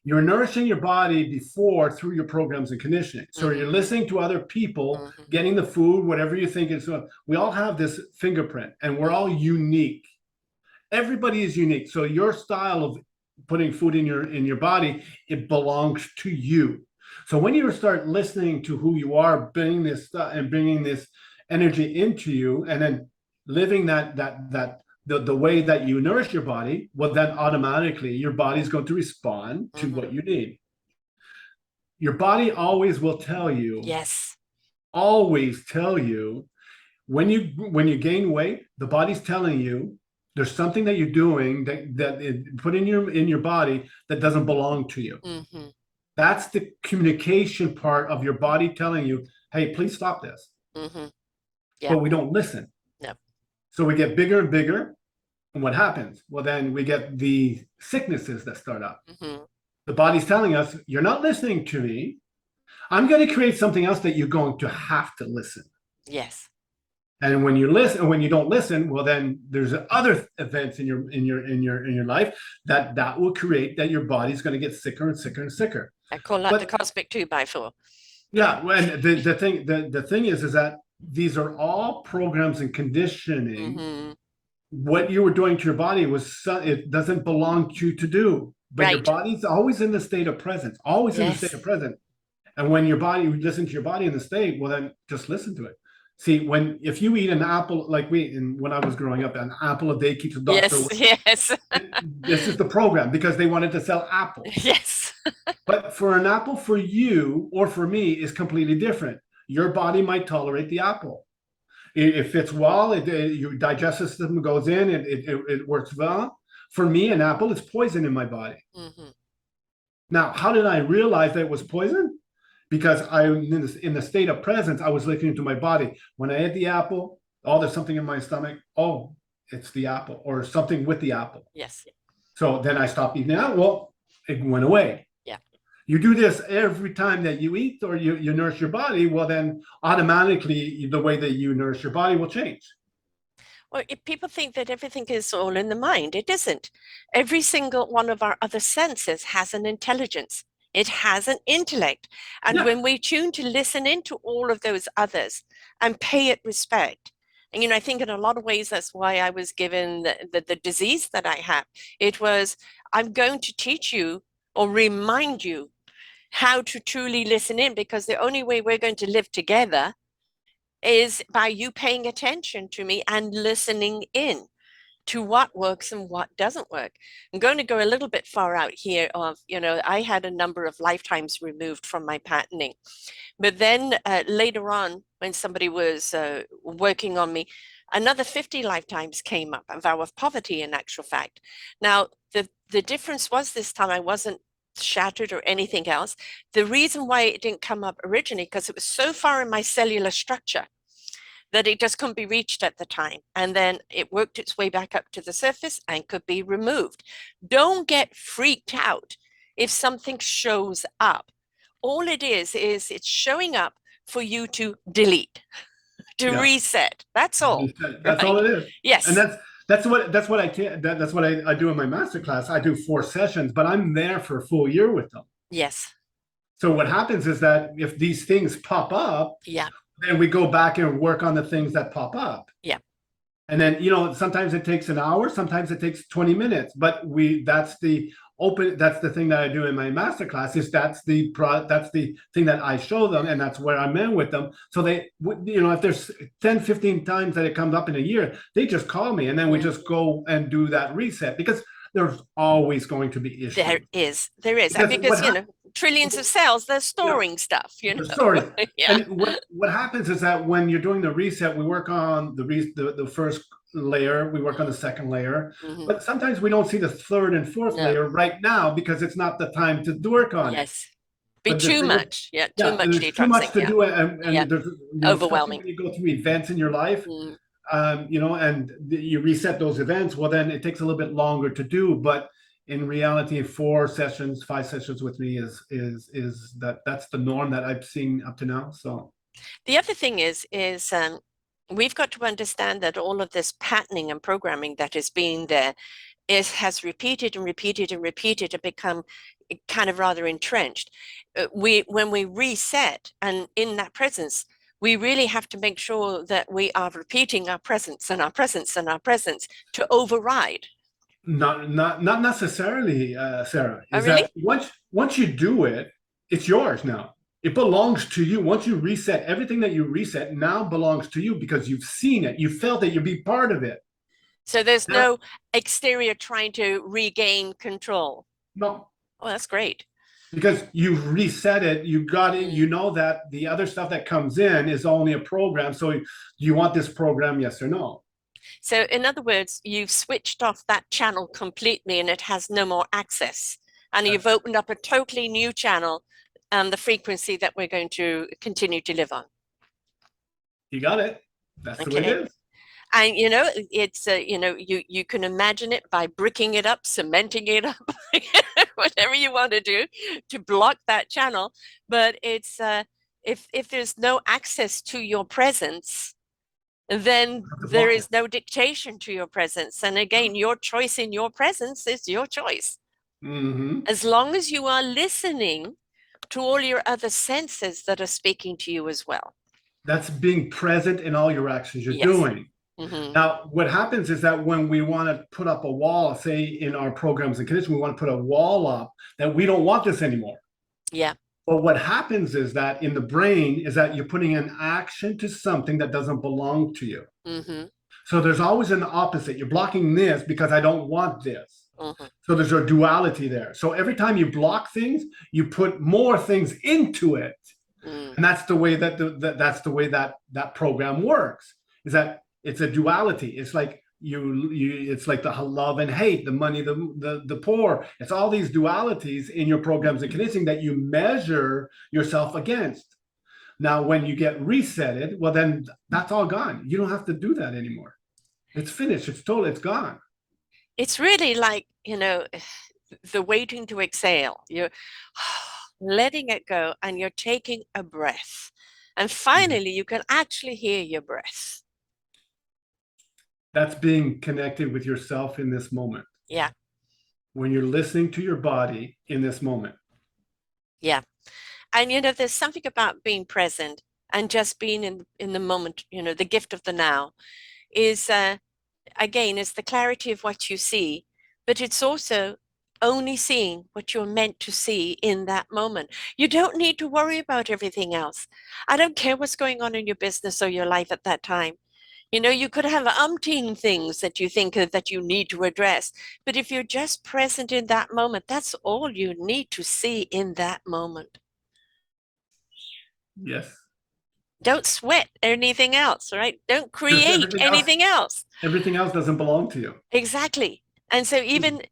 You're nourishing your body before through your programs and conditioning. So Mm-hmm. you're listening to other people, Mm-hmm. getting the food, whatever you think is. We all have this fingerprint, and we're all unique. Everybody is unique. So your style of putting food in your body, it belongs to you. So when you start listening to who you are, bringing this stuff and bringing this energy into you, and then living the way that you nourish your body, well, then automatically your body is going to respond to Mm-hmm. what you need. Your body always will tell you, Yes. always tell you when you gain weight, the body's telling you there's something that you're doing that it put in your body that doesn't belong to you. Mm-hmm. That's the communication part of your body telling you, hey, please stop this. Mm-hmm. Yeah. But we don't listen. No. So we get bigger and bigger. And what happens? Well, then we get the sicknesses that start up. Mm-hmm. The body's telling us, you're not listening to me. I'm going to create something else that you're going to have to listen. Yes. And when you listen, when you don't listen, well, then there's other events in your life that will create that your body's going to get sicker and sicker and sicker. I call that the But cosmic 2x4. yeah, and the thing is that these are all programs and conditioning. Mm-hmm. What you were doing to your body it doesn't belong to you to do, but your Right. body's always in the state of presence, always in the state of Yes. presence. And when you listen to your body in the state, well, then just listen to it. See, if you eat an apple, like when I was growing up, an apple a day keeps the doctor Yes. away. Yes. This is the program because they wanted to sell apples. Yes. But for an apple for you or for me is completely different. Your body might tolerate the apple. It fits well. Your digestive system goes in. It works well. For me, an apple is poison in my body. Mm-hmm. Now, how did I realize that it was poison? Because in the state of presence, I was listening to my body. When I ate the apple, oh, there's something in my stomach. Oh, it's the apple or something with the apple. Yes. So then I stopped eating the apple. Well, it went away. Yeah. You do this every time that you eat or you nourish your body, well, then automatically the way that you nourish your body will change. Well, if people think that everything is all in the mind, it isn't. Every single one of our other senses has an intelligence. It has an intellect. And Yeah. when we tune to listen into all of those others and pay it respect, and I think in a lot of ways that's why I was given the disease that I have. It was, I'm going to teach you or remind you how to truly listen in, because the only way we're going to live together is by you paying attention to me and listening in to what works and what doesn't work. I'm going to go a little bit far out here of, I had a number of lifetimes removed from my patenting. But then later on, when somebody was working on me, another 50 lifetimes came up, a vow of poverty in actual fact. Now, the difference was this time I wasn't shattered or anything else. The reason why it didn't come up originally, because it was so far in my cellular structure that it just couldn't be reached at the time. And then it worked its way back up to the surface and could be removed. Don't get freaked out if something shows up. All it is it's showing up for you to delete, to Yeah. reset. That's all, That's all right? it is. And Yes, that's what I do in my masterclass. I do 4 sessions, but I'm there for a full year with them. yes, So what happens is that if these things pop up, yeah, then we go back and work on the things that pop up. yeah. And then, sometimes it takes an hour, sometimes it takes 20 minutes, but that's the thing that I do in my masterclass is that's the thing that I show them. And that's where I'm in with them. So they, if there's 10, 15 times that it comes up in a year, they just call me and then we just go and do that reset because there's always going to be issues. There is. And because, trillions of cells, they're storing stuff, Sorry. Yeah. And what happens is that when you're doing the reset, we work on the first layer, we work on the second layer, Mhm. but sometimes we don't see the third and fourth No. layer right now because it's not the time to work on it. Yes. Be But too much. Yeah, too much there's too much detoxing. to Yeah. do, and Yeah. there's especially Overwhelming. when you go through events in your life, Mm. and you reset those events. Well, then it takes a little bit longer to do, but in reality, 4 sessions, 5 sessions with me that's the norm that I've seen up to now. So The other thing is we've got to understand that all of this patterning and programming that has been there has repeated and repeated and repeated and become kind of rather entrenched. When we reset and in that presence, we really have to make sure that we are repeating our presence and our presence and our presence to override. not necessarily, Sarah. Oh, Is really? that once you do it, it's yours now. It belongs to you. Once you reset, everything that you reset now belongs to you because you've seen it, you felt it, you be part of it. So there's Now, no exterior trying to regain control. no, Oh, that's great. because you've reset it, you got it, you know that the other stuff that comes in is only a program. So do you want this program, yes or no? So in other words, you've switched off that channel completely and it has no more access. And you've opened up a totally new channel, the frequency that we're going to continue to live on. You got it. That's the way it is. And it's you can imagine it by bricking it up, cementing it up, whatever you want to do to block that channel. But it's if there's no access to your presence, then To there block it. is no dictation to your presence. And again, your choice in your presence is your choice. Mm-hmm. As long as you are listening to all your other senses that are speaking to you as well. That's being present in all your actions you're Yes. doing. Mm-hmm. Now, what happens is that when we want to put up a wall, say in our programs and conditioning, we want to put a wall up that we don't want this anymore. Yeah. But what happens is that in the brain is that you're putting an action to something that doesn't belong to you. Mm-hmm. So there's always an opposite. You're blocking this because I don't want this. Mm-hmm. So there's a duality there. So every time you block things, you put more things into it. Mm. And that's the way that's the way that program works. Is that it's a duality. It's like you it's like the love and hate, the money, the poor. It's all these dualities in your programs and conditioning that you measure yourself against. Now, when you get resetted, well, then that's all gone. You don't have to do that anymore. It's finished. It's total. It's gone. It's really like, the waiting to exhale. You're letting it go and you're taking a breath. And finally, you can actually hear your breath. That's being connected with yourself in this moment. Yeah. When you're listening to your body in this moment. Yeah. And, there's something about being present and just being in the moment, the gift of the now is, again, it's the clarity of what you see, but it's also only seeing what you're meant to see in that moment. You don't need to worry about everything else. I don't care what's going on in your business or your life at that time. You could have umpteen things that you think that you need to address, but if you're just present in that moment, that's all you need to see in that moment. Yes. Don't sweat anything else, right? Don't Because create anything else. everything else doesn't belong to you. Exactly. And so even,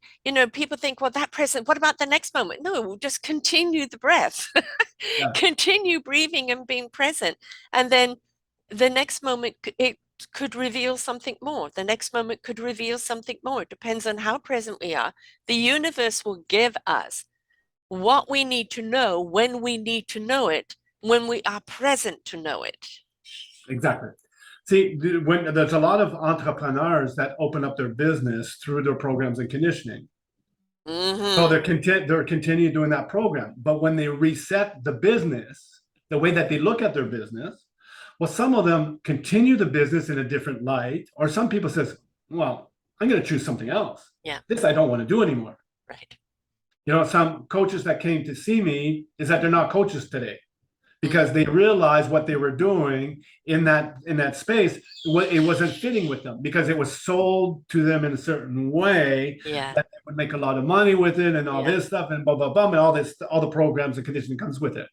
people think, well, that present, what about the next moment? No, just continue the breath, Yeah. continue breathing and being present. And then the next moment, it could reveal something more. The next moment could reveal something more. It depends on how present we are. The universe will give us what we need to know when we need to know it, when we are present to know it. Exactly. See, when there's a lot of entrepreneurs that open up their business through their programs and conditioning. So Mm-hmm. they're continue doing that program. But when they reset the business, the way that they look at their business, well, some of them continue the business in a different light, or some people says, well, I'm going to choose something else. Yeah. This I don't want to do anymore. Right. Some coaches that came to see me is that they're not coaches today because Mm-hmm. they realized what they were doing in that space. It wasn't fitting with them because it was sold to them in a certain way Yeah. that they would make a lot of money with it and all Yeah. this stuff and blah blah blah and all the programs and conditioning comes with it.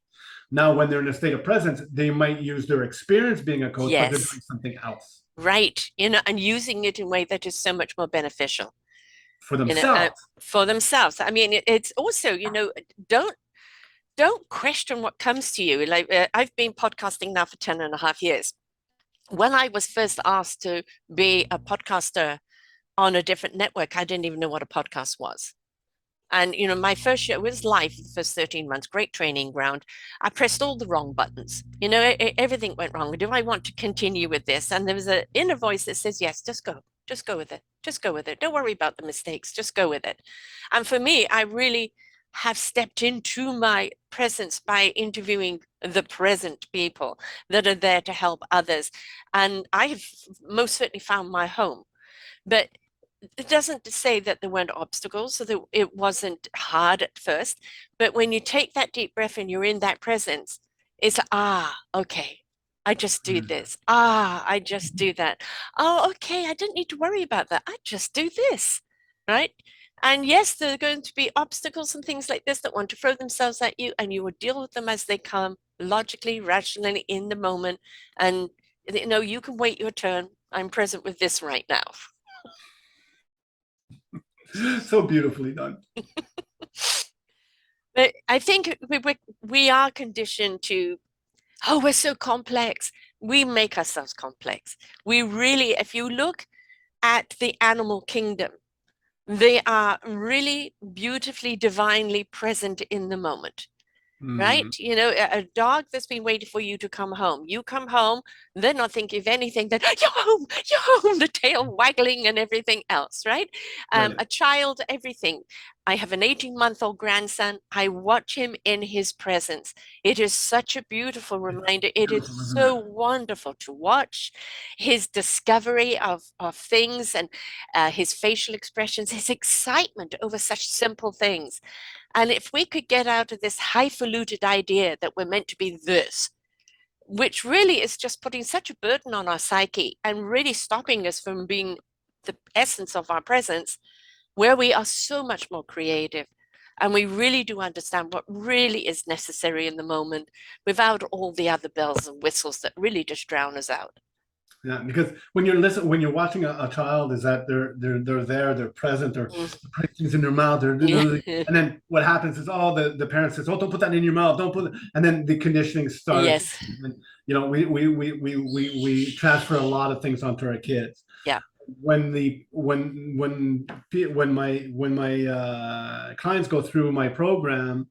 Now, when they're in a state of presence, they might use their experience being a coach, but they're Yes. doing something else Right. And using it in a way that is so much more beneficial, for you know, uh, themselves. for themselves. I mean, it's also, don't don't question what comes to you. Like, I've been podcasting now for 10 and a half years. When I was first asked to be a podcaster on a different network, I didn't even know what a podcast was. And, my first show was live for the first 13 months, great training ground. I pressed all the wrong buttons. Everything went wrong. Do I want to continue with this? And there was an inner voice that says, yes, just go. Just go with it. Just go with it. Don't worry about the mistakes. Just go with it. And for me, I really have stepped into my presence by interviewing the present people that are there to help others. And I have most certainly found my home. But it doesn't say that there weren't obstacles, so that it wasn't hard at first. But when you take that deep breath and you're in that presence, it's okay. I just do this. I just do that. Oh, okay. I didn't need to worry about that. I just do this. Right. And yes, there are going to be obstacles and things like this that want to throw themselves at you, and you will deal with them as they come, logically, rationally, in the moment. And, you can wait your turn. I'm present with this right now. So beautifully done. But I think we are conditioned to, oh, we're so complex. We make ourselves complex. We really, if you look at the animal kingdom, they are really beautifully, divinely present in the moment. right? Mm, You know, a dog that's been waiting for you to come home. You come home, they're not thinking of anything that you're home, the tail waggling and everything else, right? right. A child, everything. I have an 18-month-old grandson. I watch him in his presence. It is such a beautiful reminder. It is Beautiful, isn't it? so wonderful to watch his discovery of things and his facial expressions, his excitement over such simple things. And if we could get out of this highfalutin idea that we're meant to be this, which really is just putting such a burden on our psyche and really stopping us from being the essence of our presence, where we are so much more creative and we really do understand what really is necessary in the moment without all the other bells and whistles that really just drown us out. Yeah, because when you're watching a child, is that they're there, they're present, they're putting things in their mouth, Mm. and then what happens is, oh, the parent says, oh, don't put that in your mouth, don't put it, and then the conditioning starts. Yes. And, we transfer a lot of things onto our kids. Yeah. When my clients go through my program,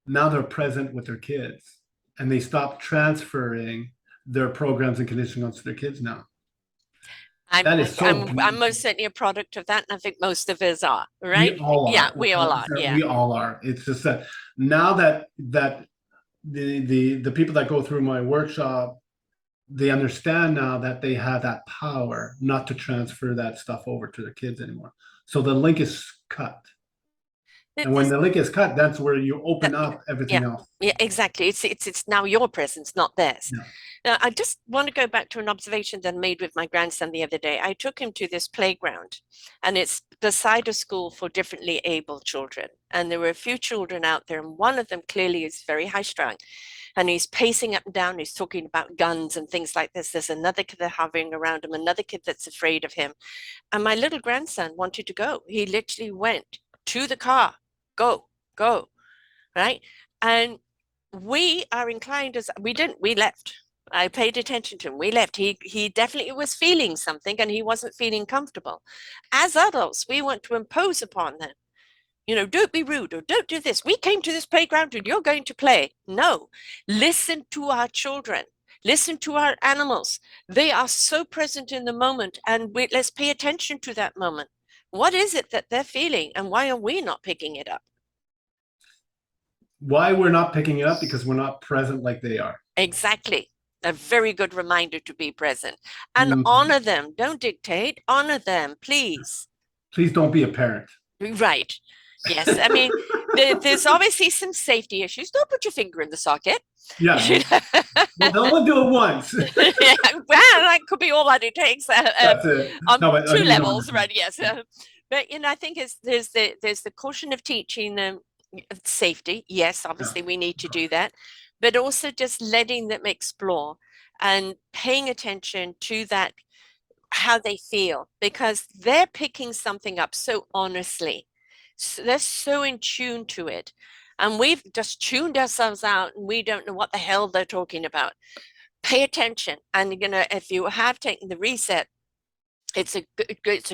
now they're present with their kids, and they stop transferring their programs and conditioning onto their kids now. I'm That is so I'm most beautiful. certainly a product of that, and I think most of us are, We right? all Yeah, are. we all are. Yeah. We all are. It's just that now that the people that go through my workshop, they understand now that they have that power not to transfer that stuff over to their kids anymore. So the link is cut. And when This, the link is cut, that's where you that, open up yeah, everything else. yeah, exactly. It's now your presence, not theirs. Yeah. Now, I just want to go back to an observation that I made with my grandson the other day. I took him to this playground, and it's beside a school for differently able children. And there were a few children out there, and one of them clearly is very high strung. And he's pacing up and down. He's talking about guns and things like this. There's another kid that's hovering around him, another kid that's afraid of him. And my little grandson wanted to go. He literally went to the car, go, go, right? And we are inclined as we left. I paid attention to him. We left. He definitely was feeling something and he wasn't feeling comfortable. As adults, we want to impose upon them, you know, don't be rude or don't do this. We came to this playground and you're going to play. No, listen to our children. Listen to our animals. They are so present in the moment, and let's pay attention to that moment. What is it that they're feeling, and why are we not picking it up? Why we're not picking it up? Because we're not present like they are. Exactly. A very good reminder to be present and Mhm. honor them. Don't dictate, honor them, please. Please don't be a parent. Right. Yes. I mean, there's obviously some safety issues. Don't put your finger in the socket. Yeah. You know? Well, they'll only do it once. Yeah, well, that could be all that it takes That's it. on No, but two we don't levels, understand. right? Yes. But you know, I think there's the caution of teaching them safety. Yes, Yeah, obviously we need of to do course. that, but also just letting them explore and paying attention to that, how they feel, because they're picking something up so honestly. So they're so in tune to it. And we've just tuned ourselves out and we don't know what the hell they're talking about. Pay attention. And you know, if you have taken the reset, it's a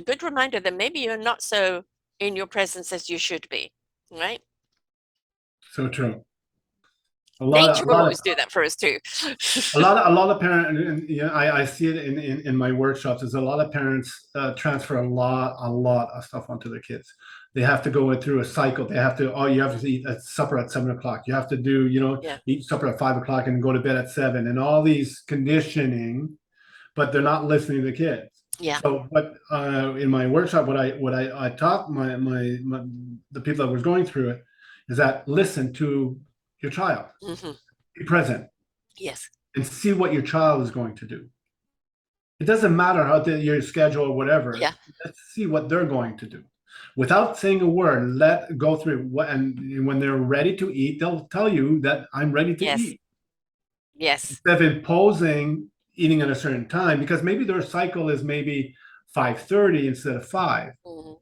good reminder that maybe you're not so in your presence as you should be. Right? So true. Nature A will lot of always do that for us too. a lot of parents, and you know, I see it in my workshops. Is a lot of parents transfer a lot of stuff onto their kids. They have to go through a cycle. They have to, oh, you have to eat at supper at 7 o'clock. You have to do, Yeah. eat supper at 5 o'clock and go to bed at 7, and all these conditioning, but they're not listening to the kids. Yeah. So, what in my workshop, I taught my the people that was going through it is that listen to your child, Hmm. be present, Yes. and see what your child is going to do. It doesn't matter your schedule or whatever. Yeah. Let's see what they're going to do. Without saying a word, let go through what, and when they're ready to eat, they'll tell you that I'm ready to Yes. eat. Yes. Instead of imposing eating at a certain time, because maybe their cycle is maybe 5:30 instead of 5, Hmm.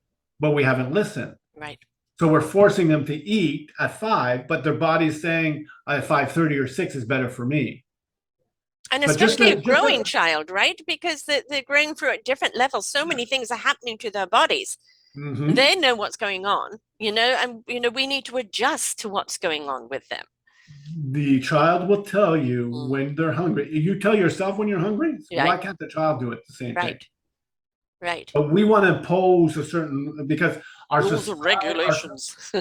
but we haven't listened. Right. So we're forcing them to eat at 5, but their body's saying at 5:30 or 6 is better for me. And But just especially a just growing child, right? Because they're growing through at different levels. So many things are happening to their bodies. mm-hmm. They know what's going on. and we need to adjust to what's going on with them. The child will tell you Mm. when they're hungry. You tell yourself when you're hungry. Why Right, can't the child do it the same thing? right, right. But we want to impose a certain because our Rules society, and regulations.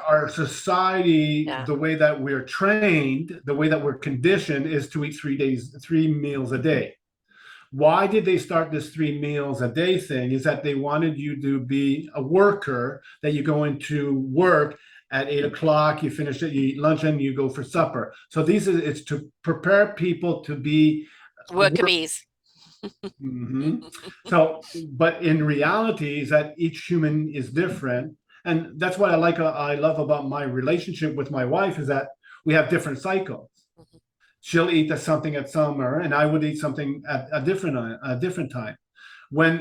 our society, Yeah, the way that we're trained, the way that we're conditioned, is to eat 3 days, 3 meals a day. Why did they start this 3 meals a day thing? Is that they wanted you to be a worker, that you go into work at 8 o'clock, you finish it, you eat lunch, and you go for supper. So it's to prepare people to be worker bees. Mhm. So, but in reality, is that each human is different, and that's what I love about my relationship with my wife is that we have different cycles. She'll eat something at summer, and I would eat something at a different time. When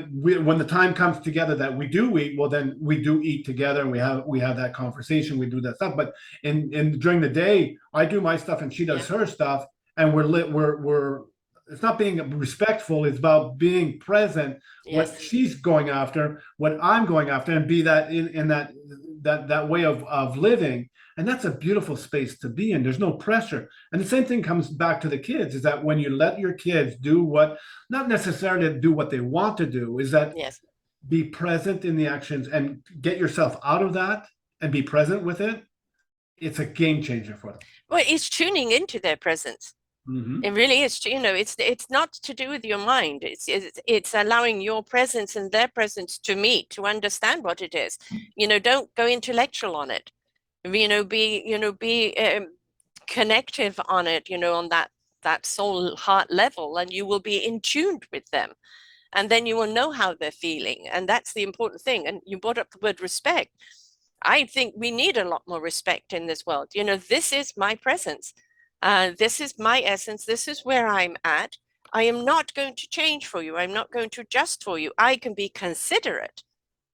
the time comes together that we do eat, well, then we do eat together, and we have that conversation, we do that stuff. But in during the day, I do my stuff, and she Yeah, does her stuff, and we're it's not being respectful, it's about being present, what yes, she's going after, what I'm going after, and be that in that way of living. And that's a beautiful space to be in. There's no pressure. And the same thing comes back to the kids, is that when you let your kids do what, not necessarily do what they want to do, is that yes. be present in the actions and get yourself out of that and be present with it. It's a game changer for them. Well, it's tuning into their presence. It Mm-hmm. really is, it's not to do with your mind. It's allowing your presence and their presence to meet, to understand what it is. Don't go intellectual on it. Be connective on it, on that soul heart level, and you will be in tune with them. And then you will know how they're feeling. And that's the important thing. And you brought up the word respect. I think we need a lot more respect in this world. This is my presence. This is my essence. This is where I'm at. I am not going to change for you. I'm not going to adjust for you. I can be considerate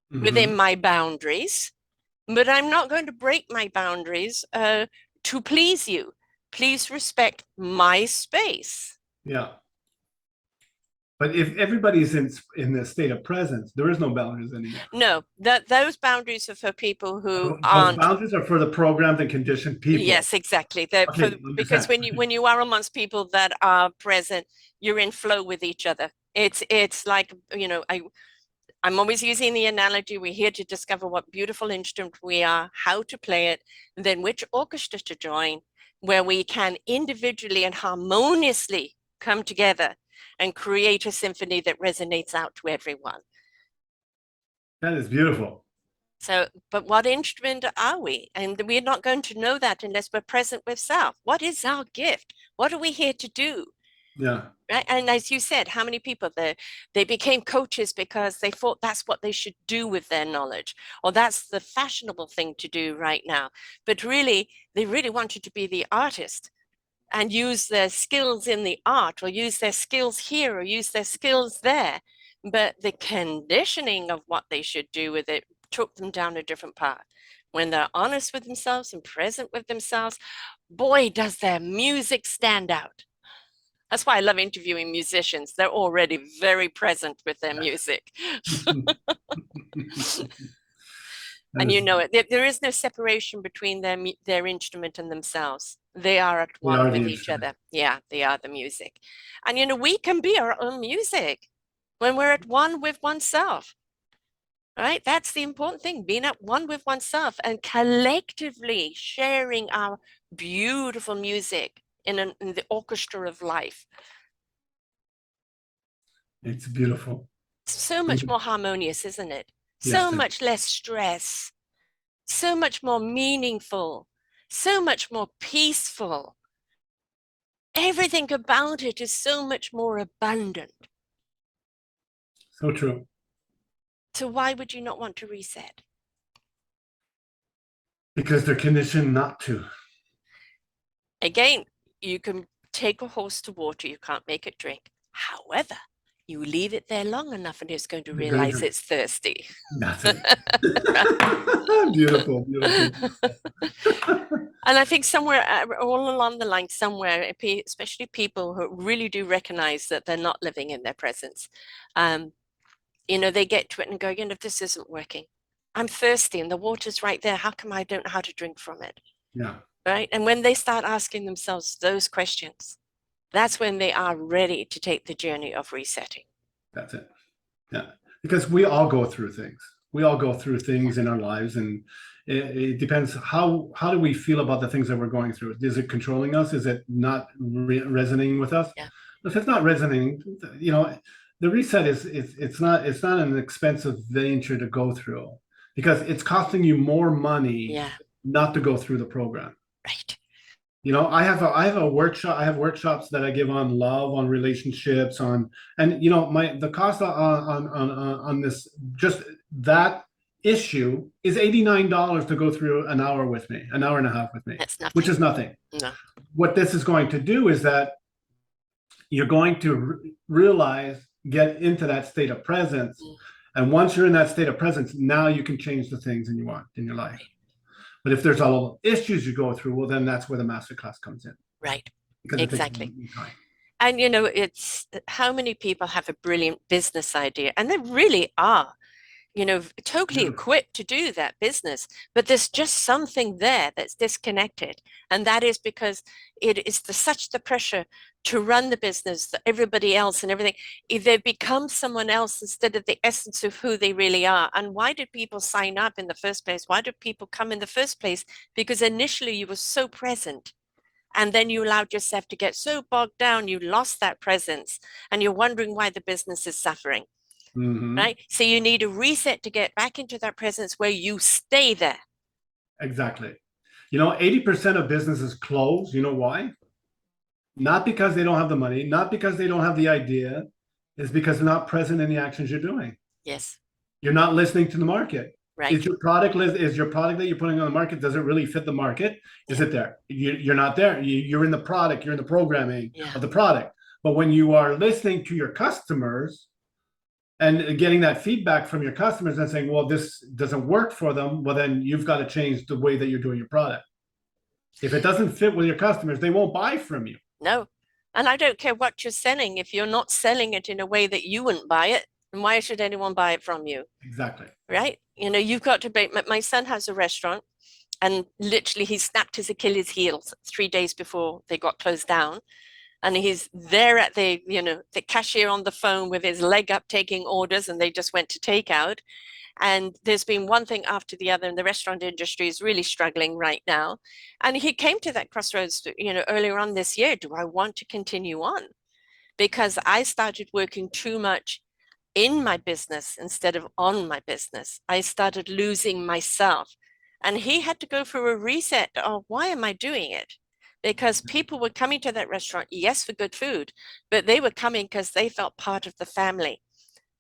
within Mm-hmm. my boundaries, but I'm not going to break my boundaries to please you. Please respect my space. Yeah. But if everybody's in the state of presence, there is no boundaries anymore. No, that those boundaries are for people who Those aren't. boundaries are for the programmed and conditioned people. Yes, exactly. They're Okay, because understand. when you are amongst people that are present, you're in flow with each other. It's like, I'm always using the analogy, we're here to discover what beautiful instrument we are, how to play it, and then which orchestra to join, where we can individually and harmoniously come together and create a symphony that resonates out to everyone. That is beautiful. So, but what instrument are we? And we're not going to know that unless we're present with self. What is our gift? What are we here to do? Yeah. Right? And as you said, how many people they became coaches because they thought that's what they should do with their knowledge, or that's the fashionable thing to do right now. But really, they really wanted to be the artist and use their skills in the art, or use their skills here, or use their skills there. But the conditioning of what they should do with it took them down a different path. When they're honest with themselves and present with themselves, boy, does their music stand out. That's why I love interviewing musicians. They're already very present with their music. That And is, there is no separation between their instrument and themselves. They are at they one are the with each instrument. other. Yeah, they are the music. And we can be our own music when we're at one with oneself. Right? That's the important thing, being at one with oneself and collectively sharing our beautiful music in the orchestra of life. It's beautiful. So much more harmonious, isn't it? So Yes, it much less stress, so much more meaningful, so much more peaceful. Everything about it is so much more abundant. so true. So why would you not want to reset? Because they're conditioned not to. Again, you can take a horse to water, you can't make it drink. However, you leave it there long enough and it's going to They're going to realize drink. it's thirsty. That's it. Beautiful, beautiful, beautiful. And I think somewhere, all along the line, somewhere, especially people who really do recognize that they're not living in their presence, they get to it and go, this isn't working. I'm thirsty and the water's right there. How come I don't know how to drink from it? Yeah, Right. And when they start asking themselves those questions, that's when they are ready to take the journey of resetting. that's it. Yeah, because we all go through things. We all go through Yeah. things in our lives, and it depends how do we feel about the things that we're going through. Is it controlling us? Is it not resonating with us? Yeah. If it's not resonating, the reset it's not an expensive venture to go through, because it's costing you more money Yeah. not to go through the program. Right. I have a workshop. I have workshops that I give on love, on relationships, and the cost on this, just that issue, is $89 to go through an hour with me, an hour and a half with me, That's which nothing. is nothing. No. What this is going to do is that you're going to realize, get into that state of presence, Mm. and once you're in that state of presence, now you can change the things in you want in your life. But if there's a lot of issues you go through, well, then that's where the masterclass comes in, Right. because it takes Exactly. time. And it's how many people have a brilliant business idea, and they really are, totally Yeah. equipped to do that business, but there's just something there that's disconnected. And that is because it is such the pressure to run the business that everybody else and everything, they become someone else instead of the essence of who they really are. And why did people sign up in the first place? Why did people come in the first place? Because initially you were so present. And then you allowed yourself to get so bogged down, you lost that presence, and you're wondering why the business is suffering. Mm-hmm. Right? So you need a reset to get back into that presence where you stay there. Exactly. 80% of businesses close. You know why? Not because they don't have the money, not because they don't have the idea. It's because they're not present in the actions you're doing. Yes. You're not listening to the market. Right. Is your product that you're putting on the market, does it really fit the market? Is Yeah. it there? You're not there. You're in the product, you're in the programming Yeah. of the product. But when you are listening to your customers and getting that feedback from your customers and saying, well, this doesn't work for them, well, then you've got to change the way that you're doing your product. If it doesn't fit with your customers, they won't buy from you. No. And I don't care what you're selling. If you're not selling it in a way that you wouldn't buy it, then why should anyone buy it from you? Exactly. Right? You've got to be. My son has a restaurant, and literally he snapped his Achilles heels 3 days before they got closed down. And he's there at the cashier on the phone with his leg up taking orders, and they just went to takeout. And there's been one thing after the other, and the restaurant industry is really struggling right now. And he came to that crossroads, earlier on this year. Do I want to continue on? Because I started working too much in my business instead of on my business. I started losing myself. And he had to go through a reset. Oh, why am I doing it? Because people were coming to that restaurant, yes, for good food, but they were coming because they felt part of the family.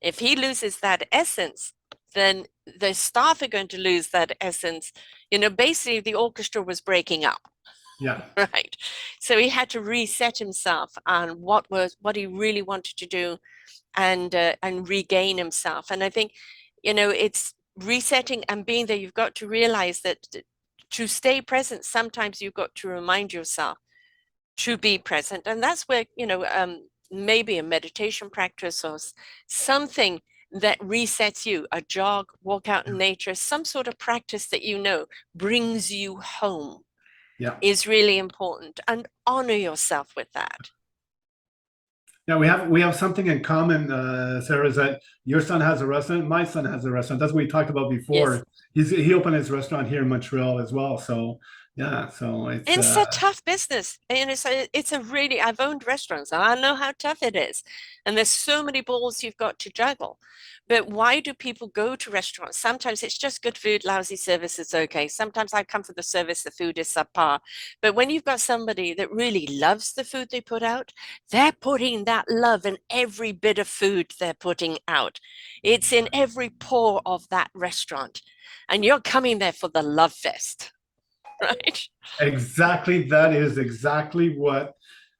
If he loses that essence, then the staff are going to lose that essence. Basically, the orchestra was breaking up. Yeah. Right. So he had to reset himself on what he really wanted to do, and regain himself. And I think, it's resetting and being there. You've got to realize that to stay present, sometimes you've got to remind yourself to be present. And that's where, maybe a meditation practice or something that resets you, a jog, walk out in nature, some sort of practice that brings you home, Yeah. is really important, and honor yourself with that. Yeah, we have something in common, Sarah, is that your son has a restaurant, my son has a restaurant. That's what we talked about Yes. before. He opened his restaurant here in Montreal as well. So yeah, so It's a tough business. And it's a really, I've owned restaurants and I know how tough it is. And there's so many balls you've got to juggle. But why do people go to restaurants? Sometimes it's just good food, lousy service, it's okay. Sometimes I come for the service, the food is subpar. But when you've got somebody that really loves the food they put out, they're putting that love in every bit of food they're putting out. It's in every pore of that restaurant. And you're coming there for the love fest, right? exactly, that is exactly what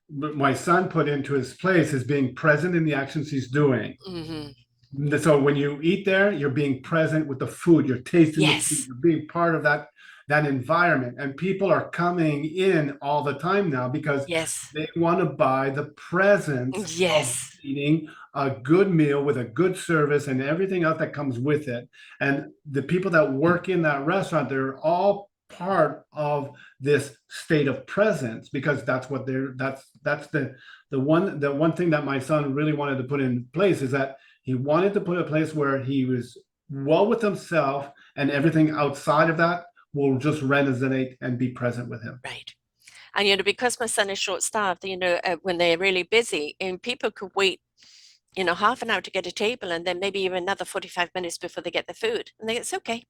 my son put into his place, is being present in the actions he's doing. Mm-hmm. So when you eat there, you're being present with the food, you're tasting the food, Yes. you're being part of that that environment. And people are coming in all the time now because Yes. they want to buy the presence of Yes. eating a good meal with a good service and everything else that comes with it. And the people that work in that restaurant, they're all part of this state of presence because that's what they're that's the one thing that my son really wanted to put in place is that he wanted to put a place where he was well with himself and everything outside of that will just resonate and be present with him. Right. And, because my son is short-staffed, when they're really busy and people could wait, half an hour to get a table and then maybe even another 45 minutes before they get the food. And it's okay.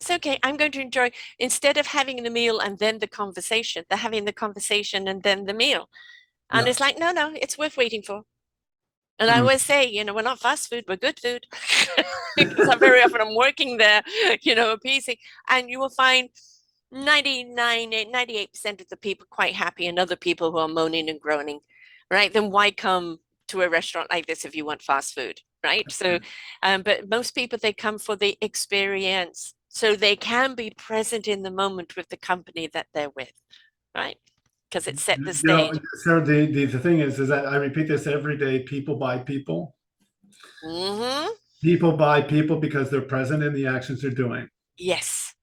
It's okay. I'm going to enjoy, instead of having the meal and then the conversation, they're having the conversation and then the meal. And Yeah. it's like, no, no, it's worth waiting for. And I Mm. always say, we're not fast food, we're good food. Because I'm very often I'm working there, appeasing. And you will find 98% of the people quite happy and other people who are moaning and groaning, right? Then why come to a restaurant like this if you want fast food, right? So, but most people, they come for the experience so they can be present in the moment with the company that they're with, right? Because it set the You know, stage. Sarah, the thing is that I repeat this every day. People buy people. Mm-hmm. People buy people because they're present in the actions they're doing. Yes.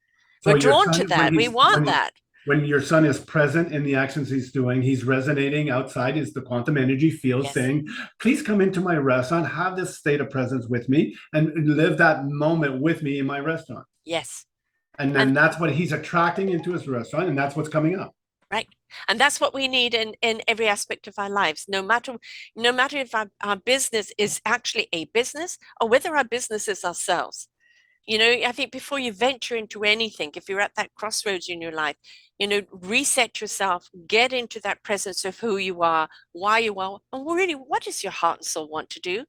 We're So your drawn to son, that. We want that. when your son is present in the actions he's doing, he's resonating outside is the quantum energy field Yes. saying, please come into my restaurant, have this state of presence with me, and live that moment with me in my restaurant. Yes. And And then that's what he's attracting into his restaurant, and that's what's coming up. right. And that's what we need in every aspect of our lives. No matter if our business is actually a business or whether our business is ourselves. I think before you venture into anything, if you're at that crossroads in your life, reset yourself, get into that presence of who you are, why you are, and really, what does your heart and soul want to do?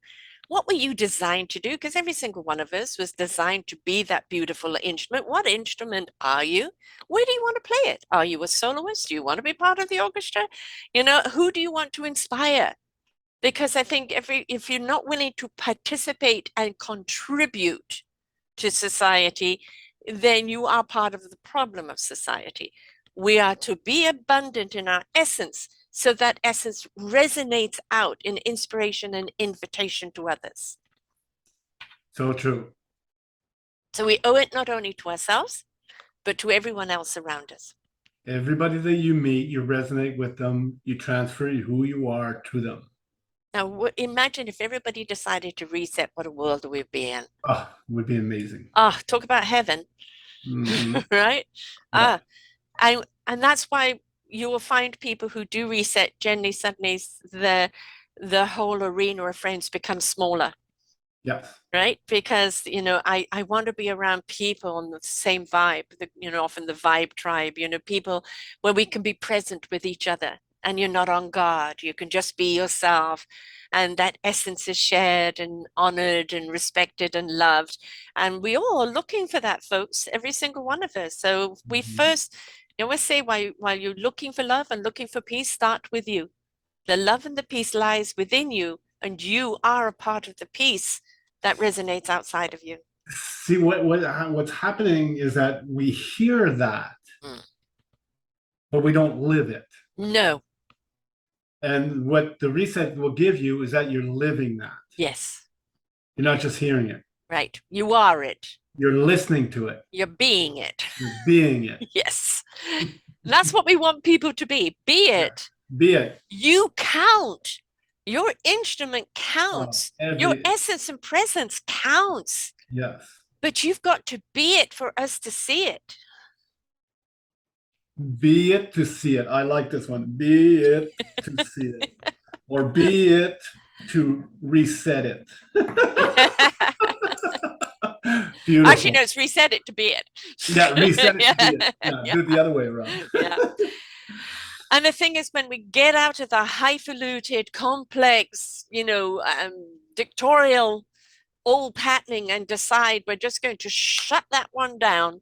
What were you designed to do? Because every single one of us was designed to be that beautiful instrument. What instrument are you? Where do you want to play it? Are you a soloist? Do you want to be part of the orchestra? Who do you want to inspire? Because I think if you're not willing to participate and contribute to society, then you are part of the problem of society. We are to be abundant in our essence so that essence resonates out in inspiration and invitation to others. So true. So we owe it not only to ourselves, but to everyone else around us. Everybody that you meet, you resonate with them, you transfer who you are to them. Now, imagine if everybody decided to reset, what a world we'd be in. Oh, it would be amazing. Talk about heaven, Mm-hmm. right? Yeah. And that's why you will find people who do reset, generally suddenly the whole arena of friends becomes smaller, Yes. right? Because I want to be around people on the same vibe, often the vibe tribe, people where we can be present with each other and you're not on guard. You can just be yourself. And that essence is shared and honored and respected and loved. And we all are looking for that, folks, every single one of us. So we Mm-hmm. first, I always say, while you're looking for love and looking for peace, start with you. The love and the peace lies within you, and you are a part of the peace that resonates outside of you. See what's happening is that we hear that, Mm. but we don't live it. No. And what the reset will give you is that you're living that. Yes. You're not just hearing it. Right. You are it. You're listening to it. You're being it. You're being it. Yes. That's what we want people to be. Be Yeah. it. Be it. You count. Your instrument counts. Your Every essence and presence counts. yes. But you've got to be it for us to see it. Be it to see it. I like this one. Be it to see it. Or be it to reset it. Actually, Beautiful. no, it's reset it to be it. Yeah, reset it to be it. Yeah. Yeah, Yeah. do it the other way around. Yeah. And the thing is, when we get out of the highfalutin, complex, dictatorial old patterning and decide we're just going to shut that one down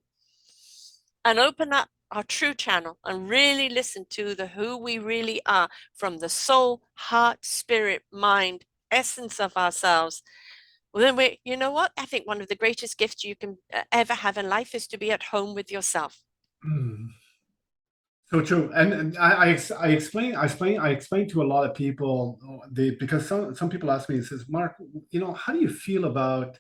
and open up our true channel and really listen to the who we really are from the soul, heart, spirit, mind, essence of ourselves, Well, then you know what? I think one of the greatest gifts you can ever have in life is to be at home with yourself. Mm. So true, and I explain to a lot of people because some people ask me and says, Mark, how do you feel about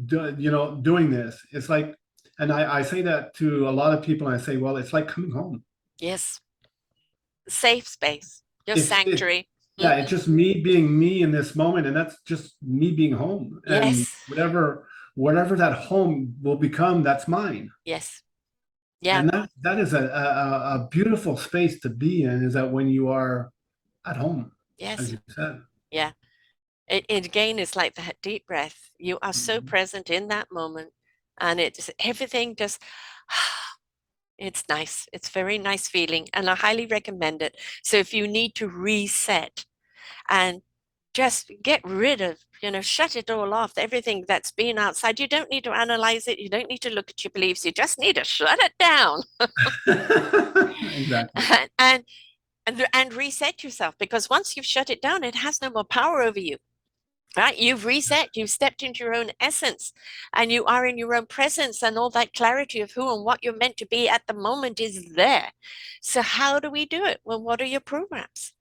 doing this? It's like, and I say that to a lot of people, and I say, well, it's like coming home. Yes. Safe space, your It's sanctuary. yeah, it's just me being me in this moment, and that's just me being home, and Yes. whatever that home will become, that's mine. Yes. Yeah. And that is a beautiful space to be in, is that when you are at home, as Yes. you said. Yeah. It again is like that deep breath. You are so Mhm. present in that moment, and it's everything just it's nice. It's very nice feeling, and I highly recommend it. So if you need to reset and just get rid of, shut it all off, everything that's been outside. You don't need to analyze it. You don't need to look at your beliefs. You just need to shut it down Exactly. and, and reset yourself, because once you've shut it down, it has no more power over you. Right? You've reset, you've stepped into your own essence, and you are in your own presence, and all that clarity of who and what you're meant to be at the moment is there. So, how do we do it? Well, what are your programs?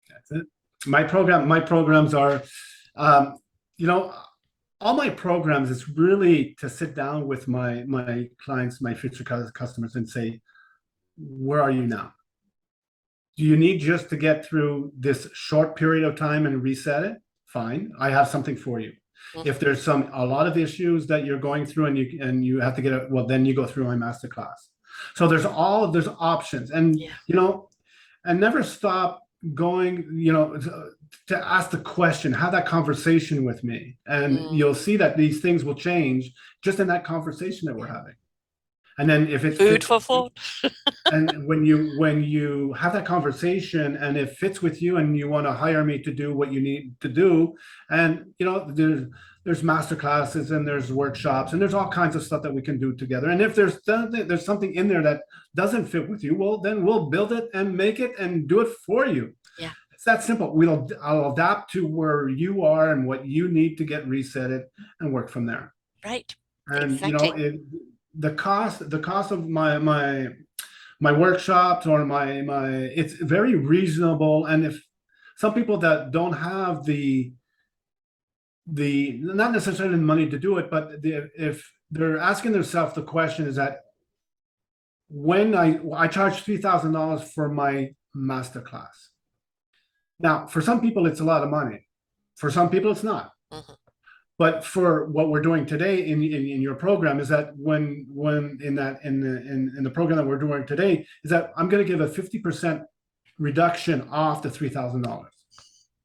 That's it. My programs are, um, you know, all my programs is really to sit down with my clients, my future customers, and say, where are you now? Do you need just to get through this short period of time and reset it? Fine, I have something for you. If Mhm. there's a lot of issues that you're going through and you have to get it, well, then you go through my master class. So there's options, Yeah. and never stop going, to ask the question, have that conversation with me, and Mm. you'll see that these things will change just in that conversation that we're Yeah. having. And then if it Food fits, for thought. and when you have that conversation and it fits with you and you want to hire me to do what you need to do, and there's master classes and there's workshops and there's all kinds of stuff that we can do together. And if there's something in there that doesn't fit with you, well, then we'll build it and make it and do it for you. Yeah. It's that simple. I'll adapt to where you are and what you need to get resetted and work from there. Right. And Exactly. the cost of my workshops or my it's very reasonable. And if some people that don't have the not necessarily the money to do it, but if they're asking themselves the question, is that when I charge $3,000 for my master class. Now, for some people, it's a lot of money. For some people, it's not. Mhm. But for what we're doing today in your program, is that when in the program that we're doing today, is that I'm going to give a 50% reduction off the $3,000.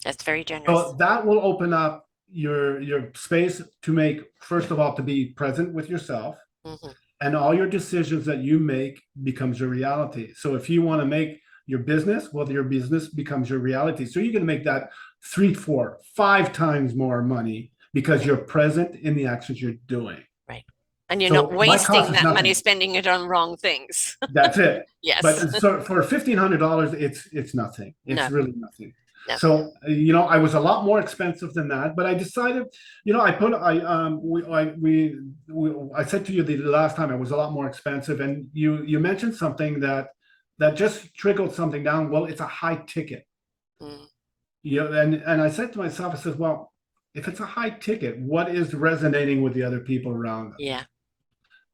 That's very generous. So that will open up your space to make, first of all, to be present with yourself, Hmm. and all your decisions that you make becomes your reality. So if you want to make your business, well, your business becomes your reality. So you're going to make that 3, 4, 5 times more money because you're present in the actions you're doing. Right. And you're not So my cost wasting is that money nothing. spending it on wrong things. That's it. Yes. But so for $1,500, it's nothing. It's No, really nothing. no. So I was a lot more expensive than that, but I decided, I put I said to you the last time I was a lot more expensive, and you mentioned something that just trickled something down. Well, it's a high ticket. Mm. And I said to myself, I said, well, if it's a high ticket, what is resonating with the other people around us? Yeah.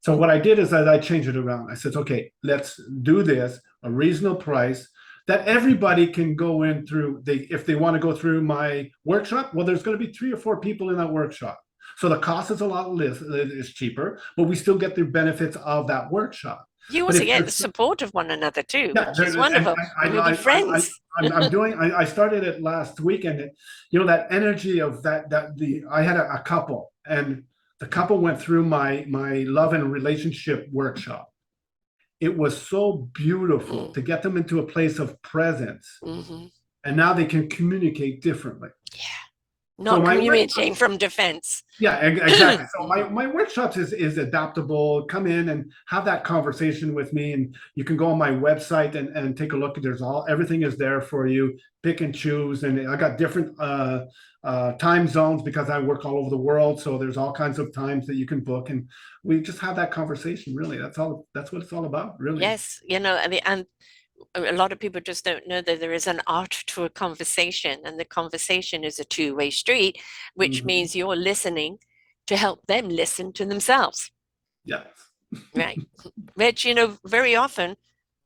So what I did is that I changed it around. I said, okay, let's do this a reasonable price that everybody can go in through. If they want to go through my workshop, well, there's going to be 3 or 4 people in that workshop. So the cost is a lot less, is cheaper, but we still get the benefits of that workshop. You But also if get the there's support of one another too, yeah, which is and wonderful. And you'll be friends. I'm doing. I started it last week, and that energy of I had a couple, and the couple went through my love and relationship workshop. It was so beautiful Mm. to get them into a place of presence, Hmm. and now they can communicate differently. Yeah. So Not communicating from defense. yeah, exactly. So my workshops is adaptable. Come in and have that conversation with me, and you can go on my website and take a look. There's everything is there for you. Pick and choose, and I got different time zones because I work all over the world. So there's all kinds of times that you can book, and we just have that conversation. Really, that's all. That's what it's all about. Really. Yes, and a lot of people just don't know that there is an art to a conversation, and the conversation is a two-way street, which Mhm. means you're listening to help them listen to themselves, Yeah. right? Which, very often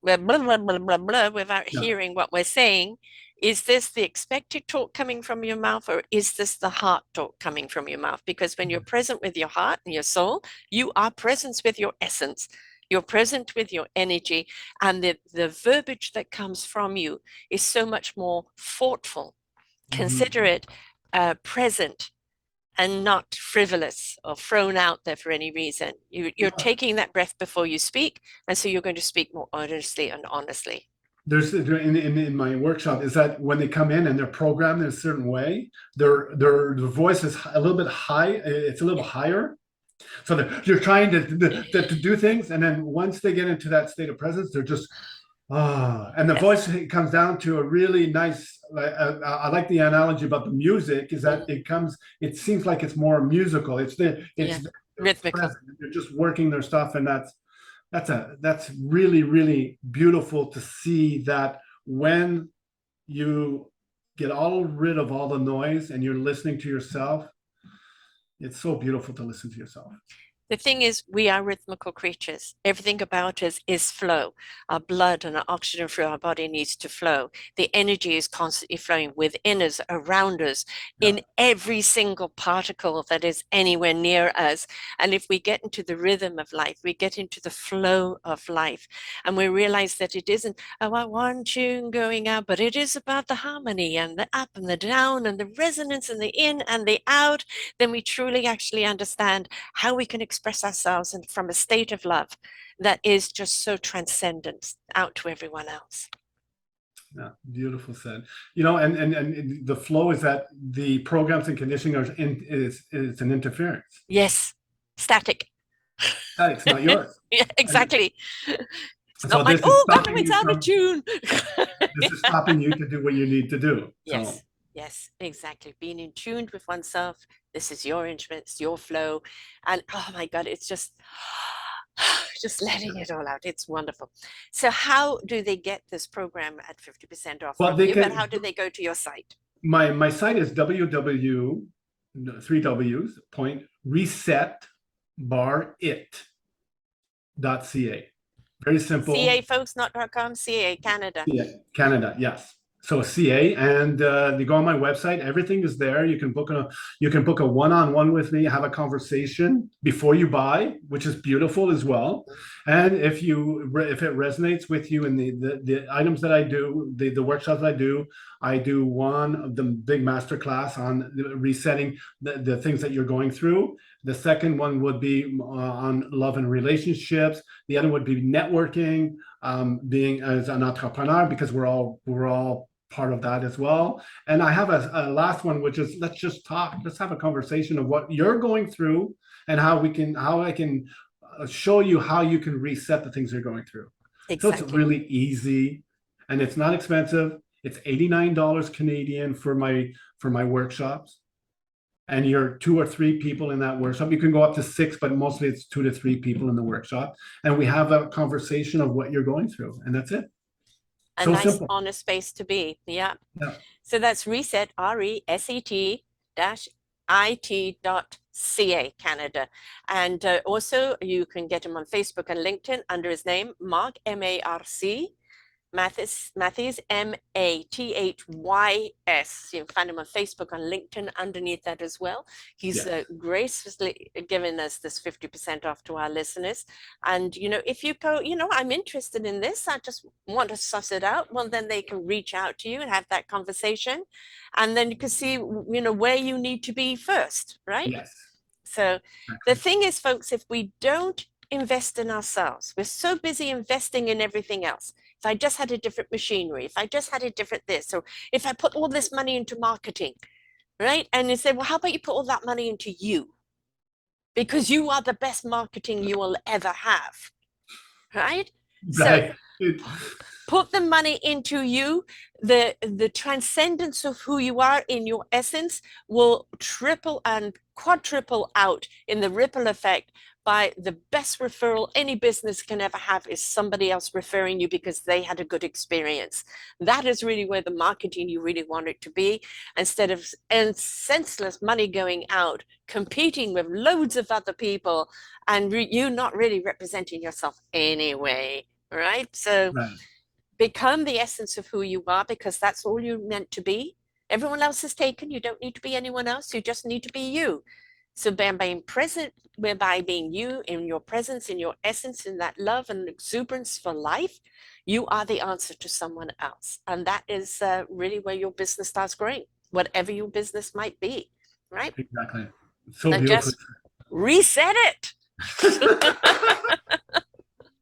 we're blah, blah, blah, blah, blah without Yeah. hearing what we're saying. Is this the expected talk coming from your mouth, or is this the heart talk coming from your mouth? Because when you're present with your heart and your soul, you are present with your essence. You're present with your energy, and the verbiage that comes from you is so much more thoughtful, Mhm. considerate, present, and not frivolous or thrown out there for any reason. You're Yeah. taking that breath before you speak, and so you're going to speak more honestly and honestly. There's in my workshop is that when they come in and they're programmed in a certain way, their voice is a little bit high. It's a little Yeah. higher. So you're trying to do things, and then once they get into that state of presence, they're just and the Yes. voice comes down to a really nice. I like the analogy about the music. Is that Mm. it comes? It seems like it's more musical. Yeah. They're Rhythmical. present. They're just working their stuff, and that's really really beautiful to see that when you get all rid of all the noise and you're listening to yourself, it's so beautiful to listen to yourself. The thing is, we are rhythmical creatures. Everything about us is flow. Our blood and our oxygen through our body needs to flow. The energy is constantly flowing within us, around us, Yeah. in every single particle that is anywhere near us. And if we get into the rhythm of life, we get into the flow of life, and we realize that it isn't about one tune going out, but it is about the harmony and the up and the down and the resonance and the in and the out, then we truly actually understand how we can express ourselves and from a state of love that is just so transcendent out to everyone else. Yeah, beautiful said. And the flow is that the programs and conditioning is an interference. Yes, static. That it's not yours. Yeah, And exactly. It's so not my, this is oh God, stopping it's you out of from tune. this is stopping you to do what you need to do. So Yes, yes, exactly. Being in tune with oneself. This is your instruments, your flow. And oh my God, it's just letting it all out. It's wonderful. So how do they get this program at 50% off well from they you? And can how do they go to your site? my site is www three W's point resetbarit.ca. Very simple. CA folks, not.com, CA Canada. Yeah, Canada, yes. So CA, and you go on my website. Everything is there. You can book a one-on-one with me, have a conversation before you buy, which is beautiful as well. And if it resonates with you and the items that I do, the workshops I do one of the big master class on resetting the things that you're going through. The second one would be on love and relationships. The other would be networking, being as an entrepreneur, because we're all part of that as well. And I have a last one, which is let's just talk. Let's have a conversation of what you're going through and how I can show you how you can reset the things you're going through. So it's Exactly. really easy, and it's not expensive. It's $89 Canadian for my workshops. And you're 2 or 3 people in that workshop. You can go up to 6, but mostly it's 2 to 3 people in the workshop. And we have a conversation of what you're going through, and that's it. A So nice simple. honest space to be. Yeah. Yeah. So that's reset, RESET dash IT.ca Canada. And also you can get him on Facebook and LinkedIn under his name, Marc, MARC. Mathys, Mathys. You can find him on Facebook, on LinkedIn underneath that as well. He's Yes. graciously given us this 50% off to our listeners. And, if you go, I'm interested in this, I just want to suss it out, well, then they can reach out to you and have that conversation. And then you can see, where you need to be first, right? Yes. So the Exactly. thing is, folks, if we don't invest in ourselves, we're so busy investing in everything else. If I just had a different machinery, if I just had a different this, or if I put all this money into marketing, right? And they say, well, how about you put all that money into you? Because you are the best marketing you will ever have, right? So Right. It, put the money into you. The transcendence of who you are in your essence will triple and quadruple out in the ripple effect by the best referral any business can ever have is somebody else referring you because they had a good experience. That is really where the marketing you really want it to be, instead of and senseless money going out competing with loads of other people and you not really representing yourself anyway, right? So right. become the essence of who you are, because that's all you're meant to be. Everyone else is taken. You don't need to be anyone else. You just need to be you. So by being present, by being you in your presence, in your essence, in that love and exuberance for life, you are the answer to someone else. And that is really where your business starts growing, whatever your business might be, right? Exactly. So So beautifully. just reset it.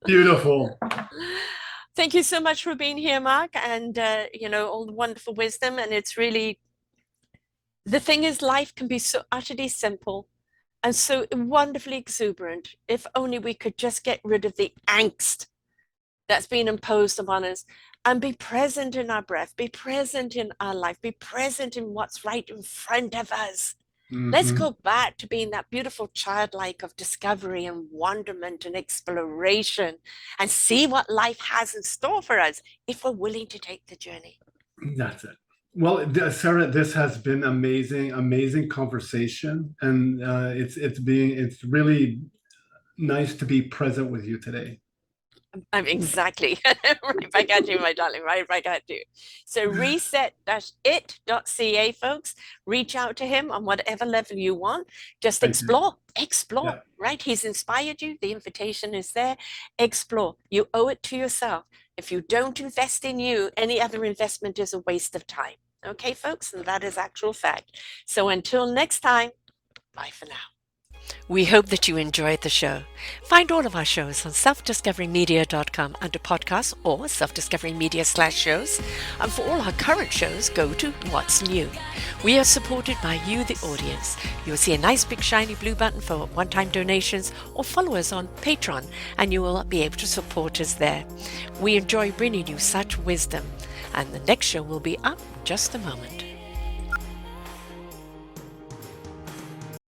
Beautiful. Thank you so much for being here, Marc, and all the wonderful wisdom. And it's really, the thing is, life can be so utterly simple and so wonderfully exuberant if only we could just get rid of the angst that's been imposed upon us and be present in our breath, be present in our life, be present in what's right in front of us. Let's Hmm. go back to being that beautiful childlike of discovery and wonderment and exploration and see what life has in store for us if we're willing to take the journey. That's it. Well, Sarah, this has been amazing, amazing conversation, and it's really nice to be present with you today. I'm exactly right back at you, my darling, right back at you. So reset-it.ca, folks. Reach out to him on whatever level you want. Just Thank you. explore, Yeah, right? He's inspired you. The invitation is there. Explore. You owe it to yourself. If you don't invest in you, any other investment is a waste of time. Okay, folks? And that is actual fact. So until next time, bye for now. We hope that you enjoyed the show. Find all of our shows on selfdiscoverymedia.com under podcasts or selfdiscoverymedia/shows. And for all our current shows, go to What's New. We are supported by you, the audience. You'll see a nice big shiny blue button for one-time donations or follow us on Patreon, and you will be able to support us there. We enjoy bringing you such wisdom. And the next show will be up in just a moment.